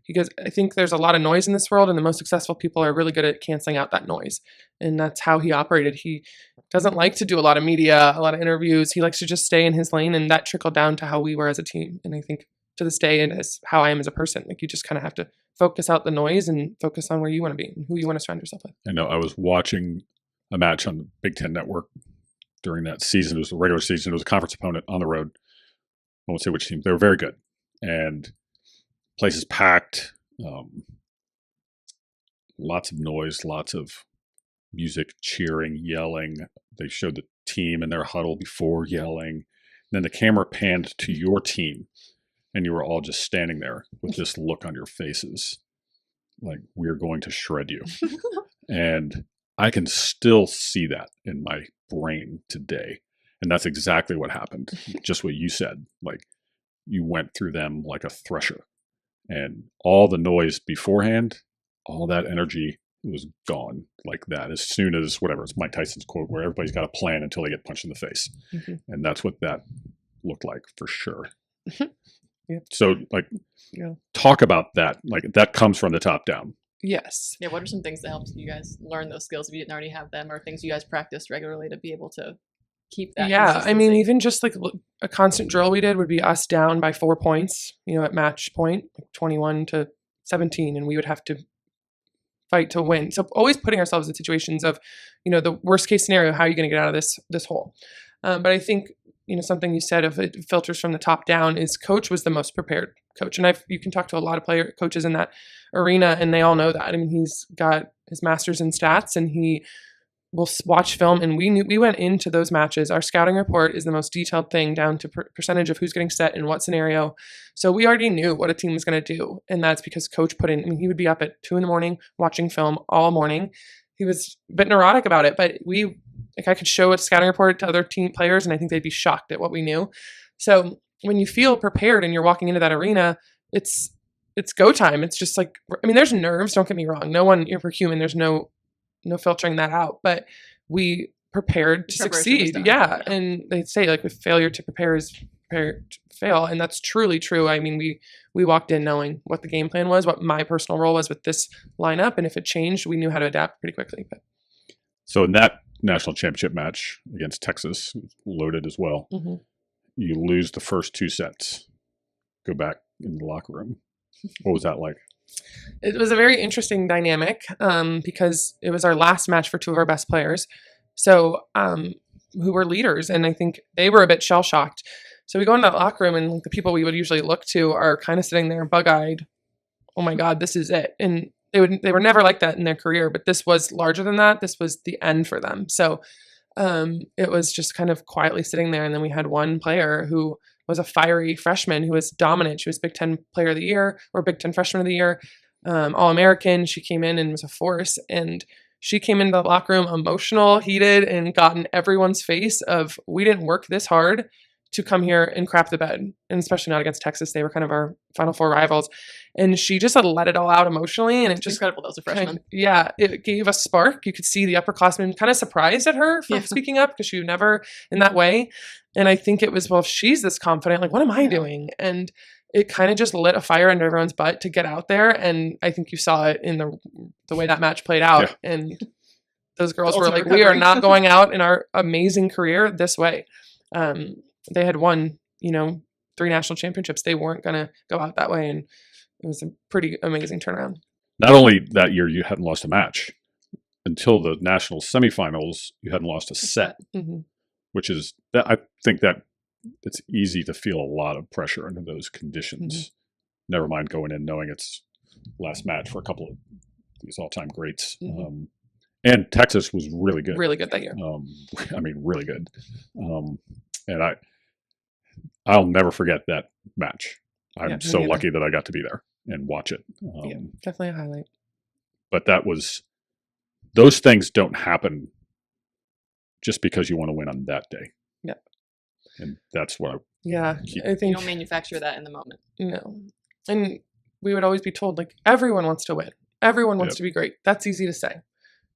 he goes, I think there's a lot of noise in this world, and the most successful people are really good at canceling out that noise. And that's how he operated. He doesn't like to do a lot of media, a lot of interviews. He likes to just stay in his lane, and that trickled down to how we were as a team. And I think to this day, and as how I am as a person, like you just kind of have to focus out the noise and focus on where you want to be and who you want to surround yourself with. I know I was watching a match on the Big Ten Network during that season. It was the regular season. It was a conference opponent on the road. I won't say which team. They were very good. And places packed, lots of noise, lots of music, cheering, yelling. They showed the team in their huddle before yelling. And then the camera panned to your team, and you were all just standing there with this look on your faces, like, we're going to shred you. And I can still see that in my brain today. And that's exactly what happened. Just what you said. Like, you went through them like a thresher. And all the noise beforehand, all that energy was gone like that. As soon as, whatever, it's Mike Tyson's quote, where everybody's got a plan until they get punched in the face. And that's what that looked like for sure. Yeah. So, like, talk about that. Like, that comes from the top down. Yes. Yeah, what are some things that helped you guys learn those skills if you didn't already have them, or things you guys practiced regularly to be able to keep that? Yeah, I mean, even just like a constant drill we did would be us down by 4 points, at match point, like 21-17, and we would have to fight to win. So always putting ourselves in situations of, the worst case scenario, how are you going to get out of this hole? But I think, something you said, if it filters from the top down, is coach was the most prepared coach. And you can talk to a lot of coaches in that arena, and they all know that. I mean, he's got his master's in stats, and he will watch film. And we went into those matches. Our scouting report is the most detailed thing, down to percentage of who's getting set in what scenario. So we already knew what a team was going to do. And that's because coach put in, he would be up at 2 a.m. watching film all morning. He was a bit neurotic about it, but I could show a scouting report to other team players, and I think they'd be shocked at what we knew. So when you feel prepared and you're walking into that arena, it's go time. It's just like, there's nerves, don't get me wrong. You're human. There's no filtering that out. But we prepared to Preparation was succeed. done. Yeah. And they say like with failure to prepare is prepare to fail. And that's truly true. I mean, we walked in knowing what the game plan was, what my personal role was with this lineup. And if it changed, we knew how to adapt pretty quickly. But So in that national championship match against Texas, loaded as well, you lose the first 2 sets, go back in the locker room. What was that like? it was a very interesting dynamic because it was our last match for 2 of our best players. So, who were leaders. And I think they were a bit shell shocked. So we go into that locker room and the people we would usually look to are kind of sitting there bug eyed. Oh my God, this is it. And they were never like that in their career, but this was larger than that. This was the end for them. So, it was just kind of quietly sitting there. And then we had one player who was a fiery freshman who was dominant. She was Big Ten Player of the Year or Big Ten Freshman of the Year, All-American. She came in and was a force. And she came into the locker room emotional, heated, and got in everyone's face of, we didn't work this hard to come here and crap the bed. And especially not against Texas. They were kind of our Final Four rivals. And she just let it all out emotionally. And it It's just incredible. That was a freshman. it gave a spark. You could see the upperclassmen kind of surprised at her for speaking up because she was never in that way. And I think it was, well, if she's this confident, like, what am I doing? And it kind of just lit a fire under everyone's butt to get out there. And I think you saw it in the way that match played out. Yeah. And those girls were like, we are not going out in our amazing career this way. They had won, 3 national championships. They weren't going to go out that way. And it was a pretty amazing turnaround. Not only that year you hadn't lost a match, until the national semifinals, you hadn't lost a set, which is, I think that it's easy to feel a lot of pressure under those conditions. Never mind going in knowing it's last match for a couple of these all-time greats. And Texas was really good. Really good that year. I mean, really good. And I'll never forget that match. I'm so lucky that I got to be there and watch it. Definitely a highlight. But those things don't happen just because you want to win on that day. Yeah. And that's what I think you don't manufacture that in the moment. No. And we would always be told, like, everyone wants to win. Everyone wants to be great. That's easy to say.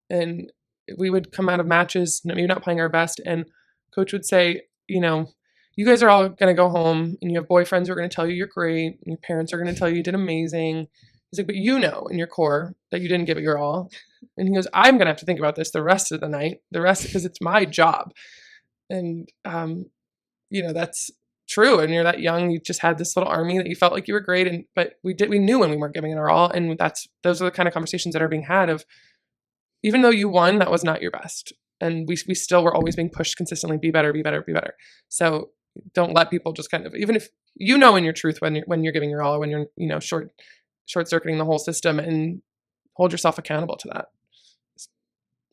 And we would come out of matches, maybe not playing our best, and coach would say, you guys are all going to go home and you have boyfriends who are going to tell you you're great and your parents are going to tell you you did amazing. He's like, but in your core that you didn't give it your all. And he goes, I'm going to have to think about this the rest of the night, because it's my job. And, that's true. And you're that young, you just had this little army that you felt like you were great. But we knew when we weren't giving it our all. And those are the kind of conversations that are being had of, even though you won, that was not your best. And we still were always being pushed consistently, be better, be better, be better. So don't let people just kind of, even if in your truth when you're giving your all, when you're short circuiting the whole system, and hold yourself accountable to that. It's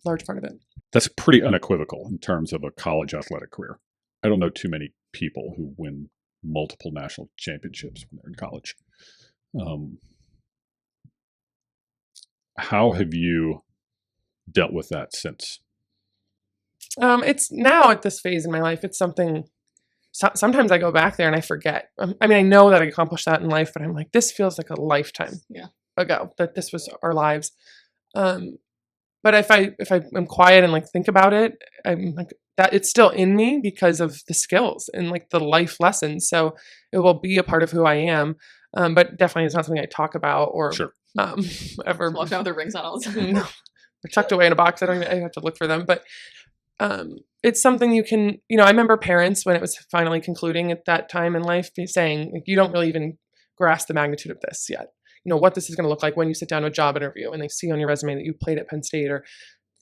a large part of it. That's pretty unequivocal in terms of a college athletic career. I don't know too many people who win multiple national championships when they're in college. How have you dealt with that since? It's now at this phase in my life, it's something, sometimes I go back there and I forget. I mean, I know that I accomplished that in life, but I'm like, this feels like a lifetime ago that this was our lives. But if I am quiet and think about it, I'm like, that it's still in me because of the skills and the life lessons. So it will be a part of who I am. But definitely it's not something I talk about or ever. Walk down with the rings on all the time. No, they're tucked away in a box. I have to look for them, but it's something you can, I remember parents when it was finally concluding at that time in life saying, you don't really even grasp the magnitude of this yet. What this is going to look like when you sit down to a job interview and they see on your resume that you played at Penn State or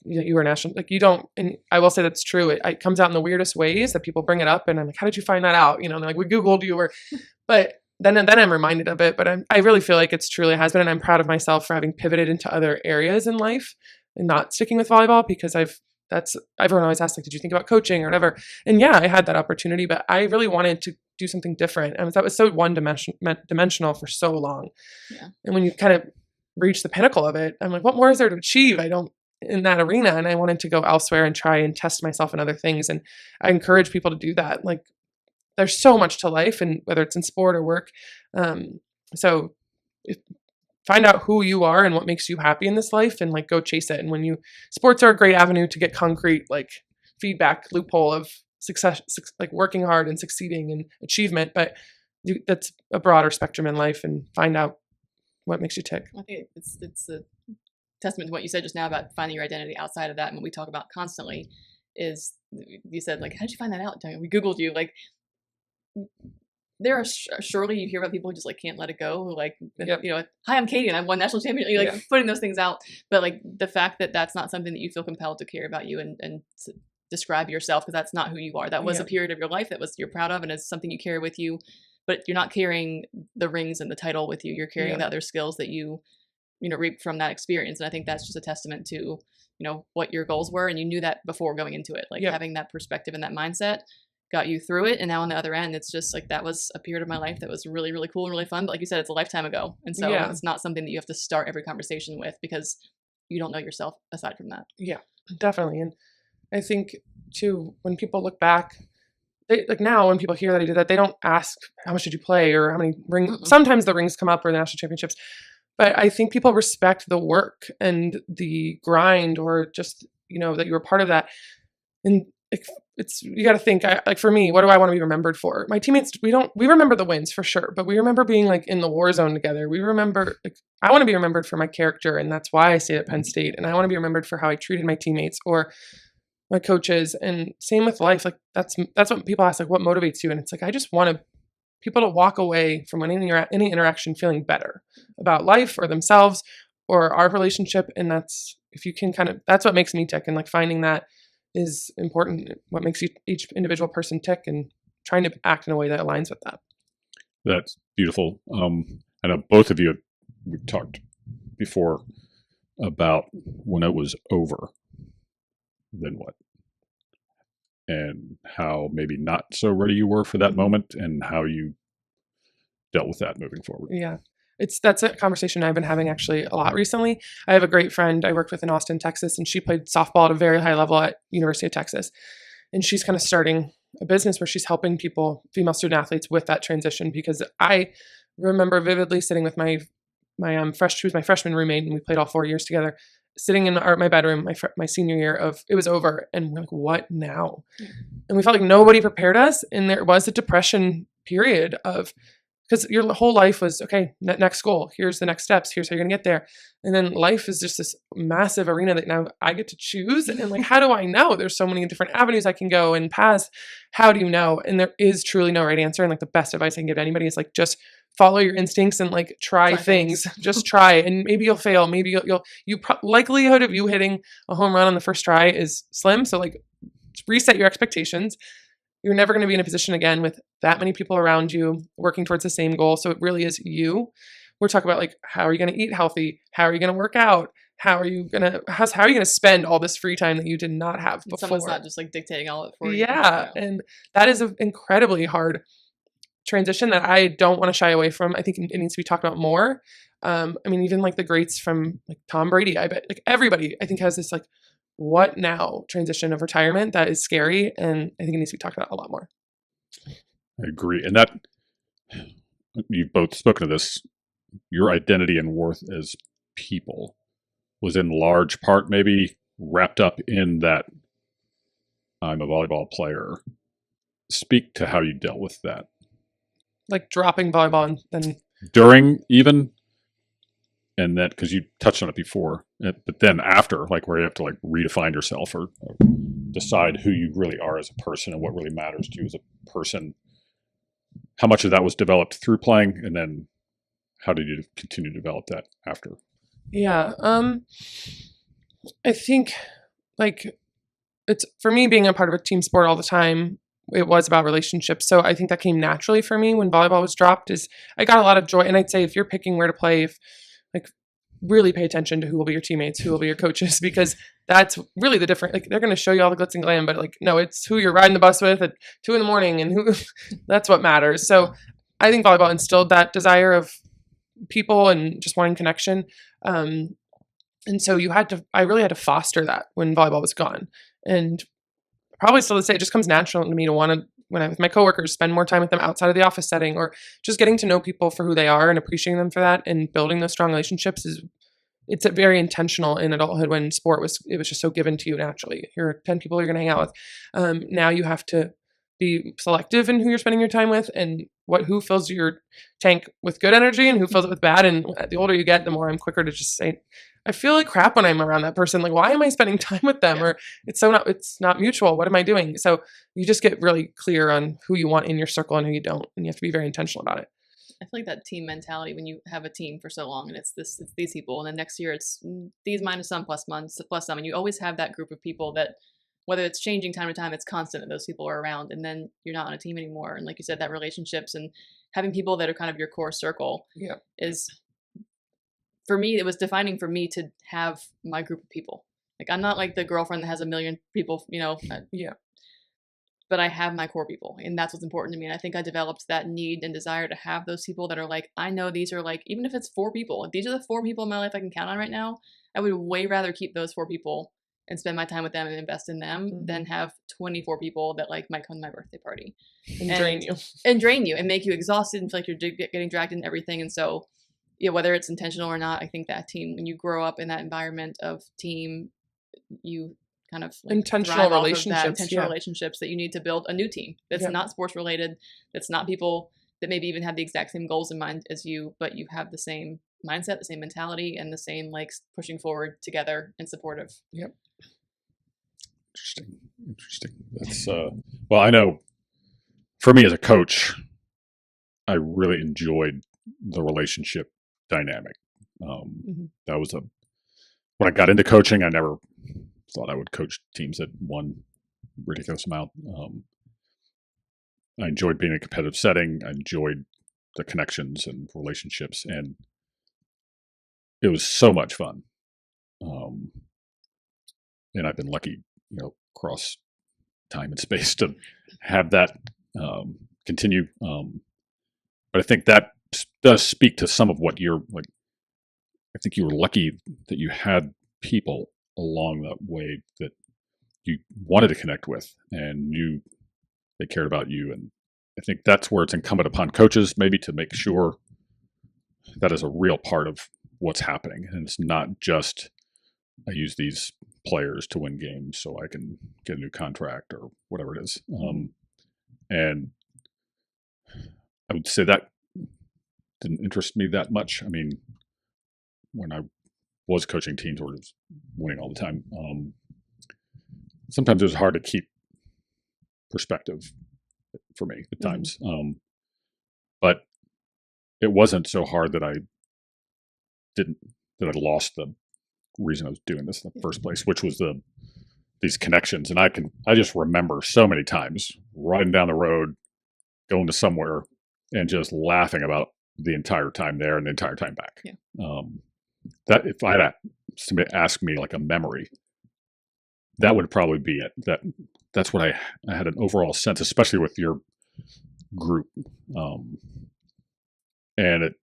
you were national, you don't, and I will say that's true. It comes out in the weirdest ways that people bring it up and I'm like, how did you find that out? And they're like, we Googled you but then I'm reminded of it, but I really feel like it's truly has been, and I'm proud of myself for having pivoted into other areas in life and not sticking with volleyball because everyone always asks, did you think about coaching or whatever? And I had that opportunity, but I really wanted to do something different. And that was so one-dimensional for so long. Yeah. And when you kind of reach the pinnacle of it, I'm like, what more is there to achieve? In that arena. And I wanted to go elsewhere and try and test myself in other things. And I encourage people to do that. There's so much to life, and whether it's in sport or work. So find out who you are and what makes you happy in this life and go chase it. And sports are a great avenue to get concrete, feedback loophole of success, like working hard and succeeding and achievement, but that's a broader spectrum in life, and find out what makes you tick. I think it's a testament to what you said just now about finding your identity outside of that. And what we talk about constantly is, you said, like, how did you find that out? We Googled you. Like, there are surely you hear about people who just like can't let it go. Who like, Yep. you know, hi, I'm Katie and I've won national champion. You're like Yeah. putting those things out. But like the fact that that's not something that you feel compelled to care about you and describe yourself, because that's not who you are. That was Yeah. a period of your life that was you're proud of and is something you carry with you. But you're not carrying the rings and the title with you. You're carrying Yeah. the other skills that you know, reap from that experience. And I think that's just a testament to, you know, what your goals were. And you knew that before going into it. Like Yeah. having that perspective and that mindset got you through it. And now on the other end, it's just like, that was a period of my life that was really, really cool and really fun. But like you said, it's a lifetime ago. And so Yeah. it's not something that you have to start every conversation with, because you don't know yourself aside from that. Yeah, definitely. And I think too, when people look back, they, like now when people hear that I did that, they don't ask how much did you play or how many rings. Mm-mm. Sometimes the rings come up or the national championships, but I think people respect the work and the grind, or just, you know, that you were part of that. And it's you got to think, like for me, what do I want to be remembered for? My teammates, we remember the wins for sure, but we remember being like in the war zone together. We remember, like, I want to be remembered for my character, and that's why I stayed at Penn State. And I want to be remembered for how I treated my teammates or my coaches. And same with life. Like that's what people ask, like, what motivates you? And it's like, I just want people to walk away from any interaction feeling better about life or themselves or our relationship. And that's, if you can that's what makes me tick. And like finding that is important. What makes each individual person tick, and trying to act in a way that aligns with that. That's beautiful. I know both of you, we've talked before about when it was over, then what? And how maybe not so ready you were for that moment, and how you dealt with that moving forward. Yeah. That's a conversation I've been having actually a lot recently. I have a great friend I worked with in Austin, Texas, and she played softball at a very high level at University of Texas. And she's kind of starting a business where she's helping people, female student athletes, with that transition, because I remember vividly sitting with she was my freshman roommate, and we played all 4 years together, sitting in my bedroom my senior year it was over, and we're like, what now? And we felt like nobody prepared us, and there was a depression period of, because your whole life was, okay, next goal, here's the next steps, here's how you're gonna get there. And then life is just this massive arena that now I get to choose. And like, how do I know? There's so many different avenues I can go and paths. How do you know? And there is truly no right answer. And like the best advice I can give to anybody is like, just follow your instincts and like try things. Just try, and maybe you'll fail. Maybe likelihood of you hitting a home run on the first try is slim. So like, reset your expectations. You're never going to be in a position again with that many people around you working towards the same goal. So it really is you. We're talking about like, how are you going to eat healthy? How are you going to work out? How are you going to spend all this free time that you did not have before? Someone's not just like dictating all of it for you. Yeah. And that is an incredibly hard transition that I don't want to shy away from. I think it needs to be talked about more. I mean, even like the greats from like Tom Brady, I bet like everybody I think has this like, what now transition of retirement that is scary, and I think it needs to be talked about a lot more. I agree. And that, you've both spoken of this, your identity and worth as people was in large part maybe wrapped up in that I'm a volleyball player. Speak to how you dealt with that. Like dropping volleyball and then during even, and that, because you touched on it before, but then after, like where you have to like redefine yourself or decide who you really are as a person and what really matters to you as a person. How much of that was developed through playing, and then how did you continue to develop that after? Yeah, I think like it's, for me, being a part of a team sport all the time, it was about relationships. So I think that came naturally for me when volleyball was dropped. Is I got a lot of joy, and I'd say if you're picking where to play, really pay attention to who will be your teammates, who will be your coaches, because that's really the difference. Like they're going to show you all the glitz and glam, but like, no, it's who you're riding the bus with at 2 a.m. and who that's what matters. So I think volleyball instilled that desire of people and just wanting connection. And so I really had to foster that when volleyball was gone. And probably still to say, it just comes natural to me to want to, when I'm with my coworkers, spend more time with them outside of the office setting, or just getting to know people for who they are and appreciating them for that, and building those strong relationships is it's very intentional in adulthood when it was just so given to you naturally. Here are 10 people you're going to hang out with. Now you have to be selective in who you're spending your time with and who fills your tank with good energy and who fills it with bad. And the older you get, the more I'm quicker to just say, I feel like crap when I'm around that person. Like, why am I spending time with them? Or it's not mutual. What am I doing? So you just get really clear on who you want in your circle and who you don't. And you have to be very intentional about it. I feel like that team mentality, when you have a team for so long and it's these people, and then next year it's these minus some plus some, and you always have that group of people that, whether it's changing time to time, it's constant that those people are around, and then you're not on a team anymore. And like you said, that relationships and having people that are kind of your core circle is, for me, it was defining for me to have my group of people. Like, I'm not like the girlfriend that has a million people, but I have my core people, and that's what's important to me. And I think I developed that need and desire to have those people that are like, I know these are like, even if it's 4 people, if these are the 4 people in my life I can count on right now, I would way rather keep those 4 people and spend my time with them and invest in them than have 24 people that like might come to my birthday party and drain you and make you exhausted and feel like you're getting dragged into everything. And so, whether it's intentional or not, I think that team, when you grow up in that environment of team, you kind of like intentional relationships, relationships that you need to build a new team that's not sports related, that's not people that maybe even have the exact same goals in mind as you, but you have the same mindset, the same mentality, and the same like pushing forward together and supportive. Yep. Interesting. That's well, I know for me as a coach, I really enjoyed the relationship dynamic. That was when I got into coaching, I never thought I would coach teams that won ridiculous amount. I enjoyed being in a competitive setting. I enjoyed the connections and relationships, and it was so much fun. And I've been lucky, across time and space to have that continue. But I think that does speak to some of what you're like. I think you were lucky that you had people along that way that you wanted to connect with and knew they cared about you. And I think that's where it's incumbent upon coaches maybe to make sure that is a real part of what's happening. And it's not just, I use these players to win games so I can get a new contract or whatever it is. And I would say that didn't interest me that much. I mean, when I was coaching teams or was winning all the time, sometimes it was hard to keep perspective for me at times. But it wasn't so hard that I lost the reason I was doing this in the first place, which was these connections. And I just remember so many times riding down the road, going to somewhere and just laughing about the entire time there and the entire time back. That if I had somebody ask me like a memory, that would probably be it. That's what I had an overall sense, especially with your group. And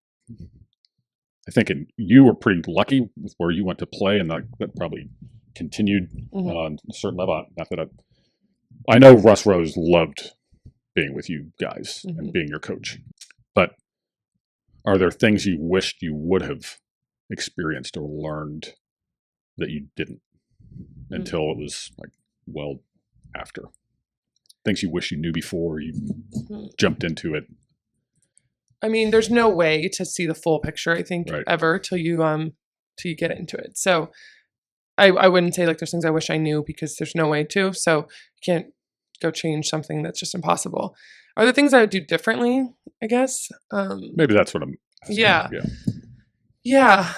I think you were pretty lucky with where you went to play, and that probably continued on a certain level. Not that I know Russ Rose loved being with you guys and being your coach, but are there things you wished you would have experienced or learned that you didn't until it was like well after? Things you wish you knew before you jumped into it. I mean, there's no way to see the full picture, I think, ever till you get into it. So I wouldn't say like there's things I wish I knew, because there's no way to. So you can't go change something that's just impossible. Are there things I would do differently, I guess? Maybe that's what I'm asking. Yeah.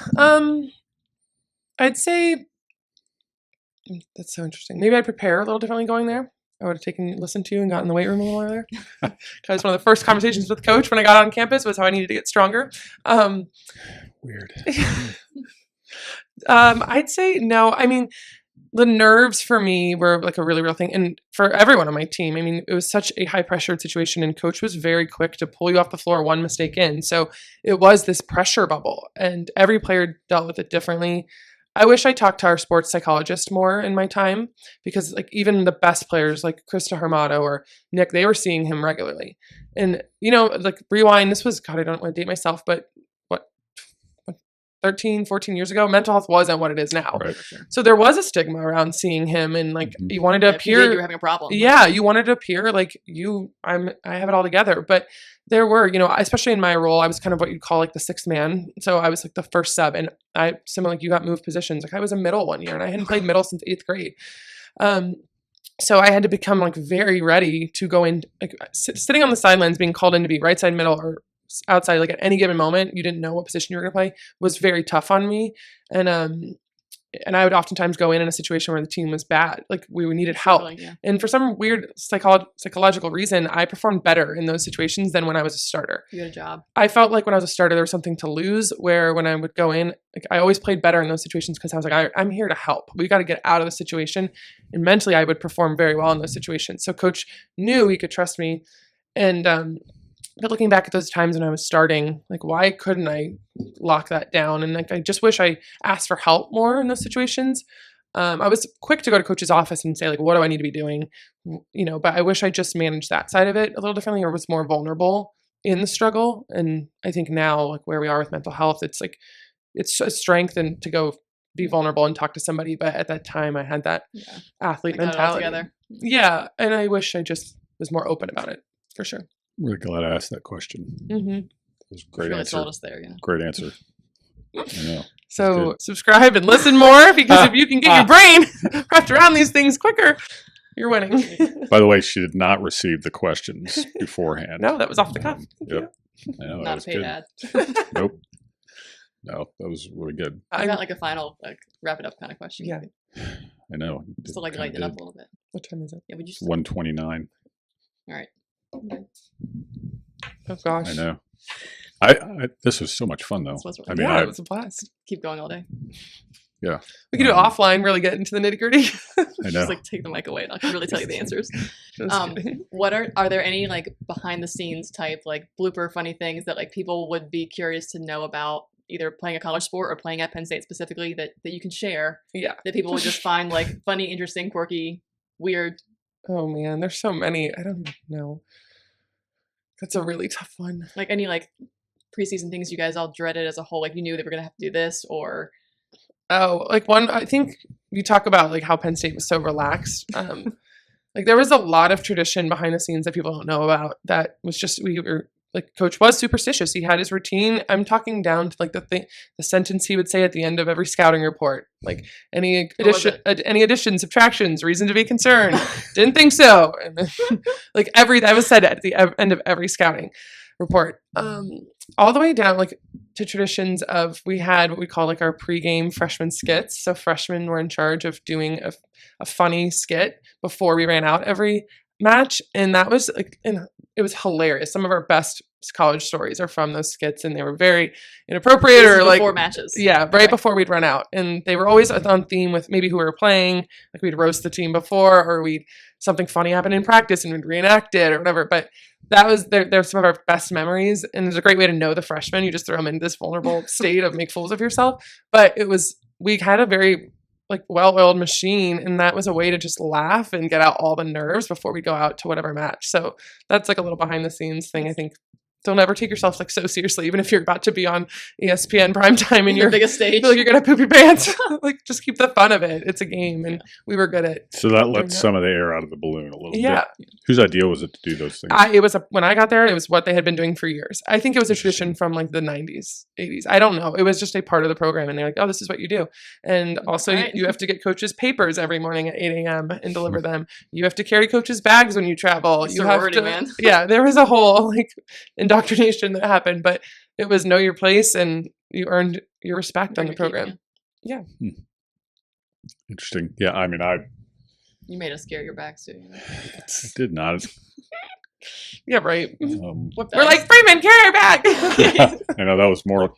I'd say that's so interesting. Maybe I'd prepare a little differently going there. I would have listened to you and got in the weight room a little earlier. Because one of the first conversations with Coach when I got on campus was how I needed to get stronger. Weird. I'd say no. I mean, the nerves for me were like a really real thing. And for everyone on my team, I mean, it was such a high pressured situation, and Coach was very quick to pull you off the floor one mistake in. So it was this pressure bubble, and every player dealt with it differently. I wish I talked to our sports psychologist more in my time, because like even the best players like Krista Hermato or Nick, they were seeing him regularly. And, like rewind, this was, God, I don't want to date myself, but 13, 14 years ago, mental health wasn't what it is now. Right. For sure. So there was a stigma around seeing him, and like you wanted to If you did, appear. you were having a problem. Yeah, you wanted to appear like I have it all together. But there were, especially in my role, I was kind of what you'd call like the sixth man. So I was like the first sub, and similar like you got moved positions. Like I was a middle one year, and I hadn't played middle since 8th grade. So I had to become like very ready to go in, like sitting on the sidelines, being called in to be right side, middle, or outside, like at any given moment, you didn't know what position you were going to play, was very tough on me. And I would oftentimes go in a situation where the team was bad, like we needed help. Yeah. And for some weird psychological reason, I performed better in those situations than when I was a starter. You had a job. I felt like when I was a starter, there was something to lose, where when I would go in, like I always played better in those situations because I was like, I'm here to help. We got to get out of the situation. And mentally, I would perform very well in those situations. So coach knew he could trust me. And but looking back at those times when I was starting, like why couldn't I lock that down? And like I just wish I asked for help more in those situations. I was quick to go to coach's office and say like, what do I need to be doing? But I wish I just managed that side of it a little differently, or was more vulnerable in the struggle. And I think now, like where we are with mental health, it's like it's a strength and to go be vulnerable and talk to somebody. But at that time, I had that athlete mentality. Yeah, and I wish I just was more open about it, for sure. Really glad I asked that question. Mm-hmm. It was a great really answer. told us there, Great answer. I know. So subscribe and listen more, because if you can get your brain wrapped around these things quicker, you're winning. By the way, she did not receive the questions beforehand. No, that was off the cuff. Yep. I know, Not a paid good. ad. Nope. No, that was really good. I got like a final wrap it up kind of question. Yeah. I know. Just to like lighten it up a little bit. What time is it? Yeah, would you? 129. All right. Oh gosh. I know. I this was so much fun though. I mean, it was a blast. Keep going all day. Yeah. We could do it offline, really get into the nitty gritty. I know. Just like take the mic away and I can really tell you the answers. Kidding. What are there any like behind the scenes type like blooper funny things that like people would be curious to know about, either playing a college sport or playing at Penn State specifically, that you can share? Yeah. That people would just find like funny, interesting, quirky, weird. Oh man, there's so many. I don't even know. That's a really tough one. Like any like preseason things you guys all dreaded as a whole, like you knew they were gonna have to do this, or like one, I think you talk about like how Penn State was so relaxed. Like there was a lot of tradition behind the scenes that people don't know about. That was just, we were like, coach was superstitious. He had his routine. I'm talking down to like the sentence he would say at the end of every scouting report, like any addition, subtractions, reason to be concerned. Didn't think so. And then, like that was said at the end of every scouting report. All the way down like to traditions of, we had what we call like our pregame freshman skits. So freshmen were in charge of doing a funny skit before we ran out every match, and that was like, it was hilarious. Some of our best college stories are from those skits, and they were very inappropriate or like before matches. Yeah, right before we'd run out, and they were always on theme with maybe who we were playing. Like we'd roast the team before, or something funny happened in practice and we'd reenact it or whatever. But that was they're some of our best memories, and there's a great way to know the freshmen. You just throw them into this vulnerable state of make fools of yourself. But we had a very like well-oiled machine, and that was a way to just laugh and get out all the nerves before we go out to whatever match. So that's like a little behind the scenes thing. I think don't ever take yourself like so seriously, even if you're about to be on ESPN primetime and you're the biggest stage. Feel like you're gonna poop your pants. Like just keep the fun of it. It's a game, and we were good at. So that lets some of the air out of the balloon a little bit. Yeah. Whose idea was it to do those things? When I got there, it was what they had been doing for years. I think it was a tradition from like the 90s, 80s. I don't know. It was just a part of the program, and they're like, "Oh, this is what you do." And also, you have to get coaches' papers every morning at 8 a.m. and deliver them. You have to carry coaches' bags when you travel. You have to, man. Yeah, there was a whole like indoctrination that happened, but it was know your place, and you earned your respect on the program. Yeah. Interesting. Yeah, I mean, you made us carry your bags too. I did not. Yeah, right. We're like, Freeman, carry your bag. Yeah, I know that was more.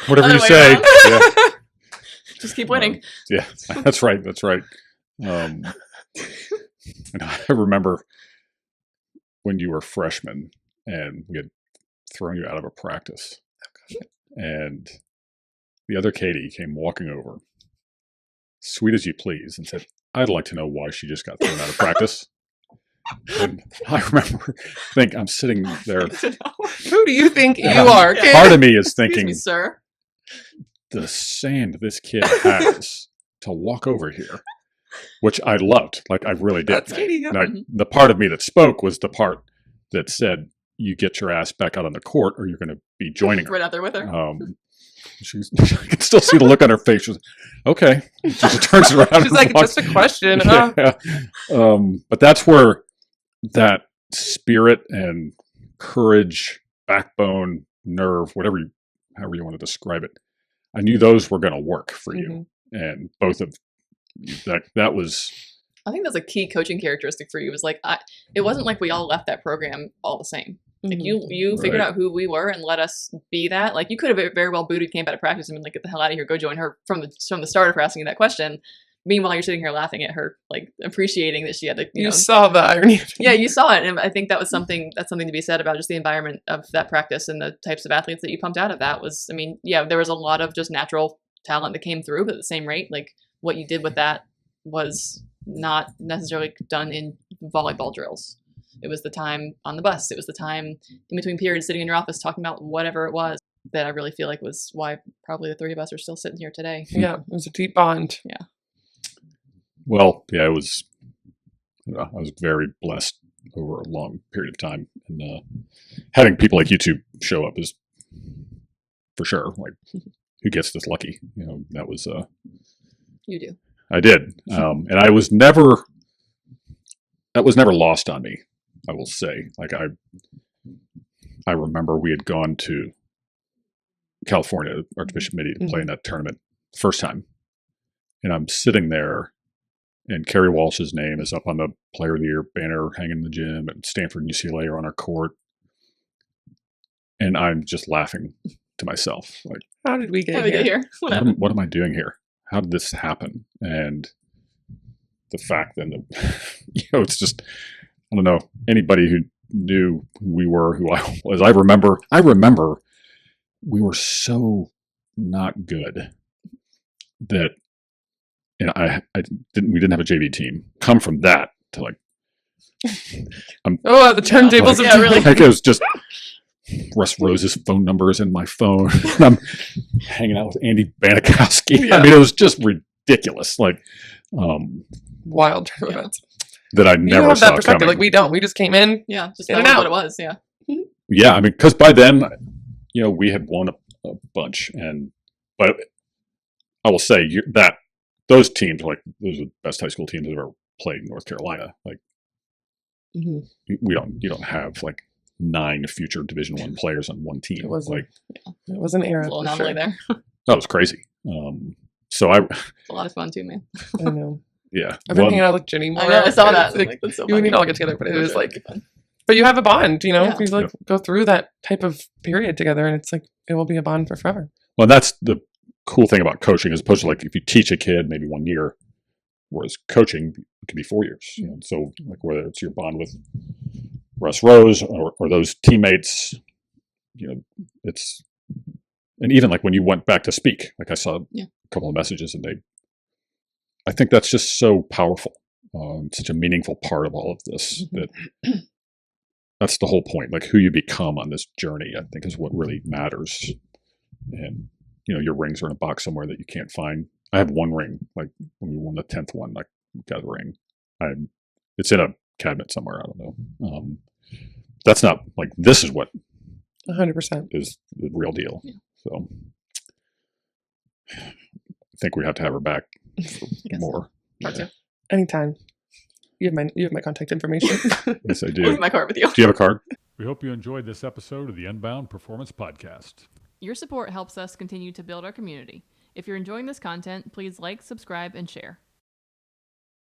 Whatever you Other way say. around. Yeah. Just keep winning. Yeah, that's right. That's right. And I remember when you were freshmen and we had thrown you out of a practice, and the other Katie came walking over, sweet as you please, and said, "I'd like to know why she just got thrown out of practice." And I remember I'm sitting there. Who do you think you are? Part of me is thinking, Excuse me, sir. the sand this kid has to walk over here, which I loved. Like, I really did. That's Katie. Yeah. And the part of me that spoke was the part that said, you get your ass back out on the court or you're going to be joining her. Right out there with her. I can still see the look on her face. She's okay. She just turns around. She's like, just a question. Yeah. But that's where that spirit and courage, backbone, nerve, however you want to describe it, I knew those were going to work for you. And both of you, that was. I think that's a key coaching characteristic for you. Was like, it wasn't like we all left that program all the same. Like you figured out who we were and let us be that. Like, you could have very well booted camp out of practice and been like, get the hell out of here, go join her from the start of her asking you that question. Meanwhile, you're sitting here laughing at her, like appreciating that she had the, you saw the irony. Yeah, you saw it. And I think that's something to be said about just the environment of that practice and the types of athletes that you pumped out of that. Was, I mean, yeah, there was a lot of just natural talent that came through, but at the same rate, like what you did with that was not necessarily done in volleyball drills. It was the time on the bus. It was the time in between periods sitting in your office talking about whatever it was that I really feel like was why probably the three of us are still sitting here today. Yeah, it was a deep bond. Yeah. Well, yeah, it was. I was very blessed over a long period of time, and having people like you two show up is for sure. Like, who gets this lucky? That was. You do. I did, and I was never. That was never lost on me. I will say, like I remember we had gone to California, Archbishop Mitty, to play in that tournament first time, and I'm sitting there, and Kerry Walsh's name is up on the Player of the Year banner hanging in the gym, and Stanford and UCLA are on our court, and I'm just laughing to myself, like, how did we get here? What am I doing here? How did this happen? And the fact that it's just. I don't know, anybody who knew who we were, who I was. I remember we were so not good that, we didn't have a JV team. Come from that to like, the turntables. Yeah, really. Like, it was just Russ Rose's phone number is in my phone. I'm hanging out with Andy Banikowski. Yeah. I mean, it was just ridiculous. Like, wild tournaments. That I never have saw that perspective. coming. Like, we don't. We just came in. Yeah, just in know and out. what it was. Yeah. Yeah, I mean, because by then, we had won a bunch, but I will say that those teams, like, those are the best high school teams I've ever played in North Carolina. Like, you don't have like 9 future Division I players on one team. It was like, it was an era. A little anomaly there. That was crazy. So it's a lot of fun too, man. I know. Yeah, I've been hanging out with Jenny more. I know, I saw that. Like, That's so you and me funny. all get together, but it is like, fun. but you have a bond, Yeah. You like go through that type of period together, and it's like it will be a bond for forever. Well, that's the cool thing about coaching, as opposed to like if you teach a kid maybe 1 year, whereas coaching it could be 4 years. So like whether it's your bond with Russ Rose or those teammates, it's, and even like when you went back to speak, like I saw a couple of messages, and I think that's just so powerful, such a meaningful part of all of this. That's the whole point. Like, who you become on this journey, I think, is what really matters. And your rings are in a box somewhere that you can't find. I have one ring. Like when we won the 10th one, like, got a ring. It's in a cabinet somewhere. I don't know. That's not like, this is what 100% is the real deal. Yeah. So I think we have to have her back for more. So. Anytime. You have my contact information. Yes, I do. I'll leave my card with you. Do you have a card? We hope you enjoyed this episode of the Unbound Performance Podcast. Your support helps us continue to build our community. If you're enjoying this content, please like, subscribe, and share.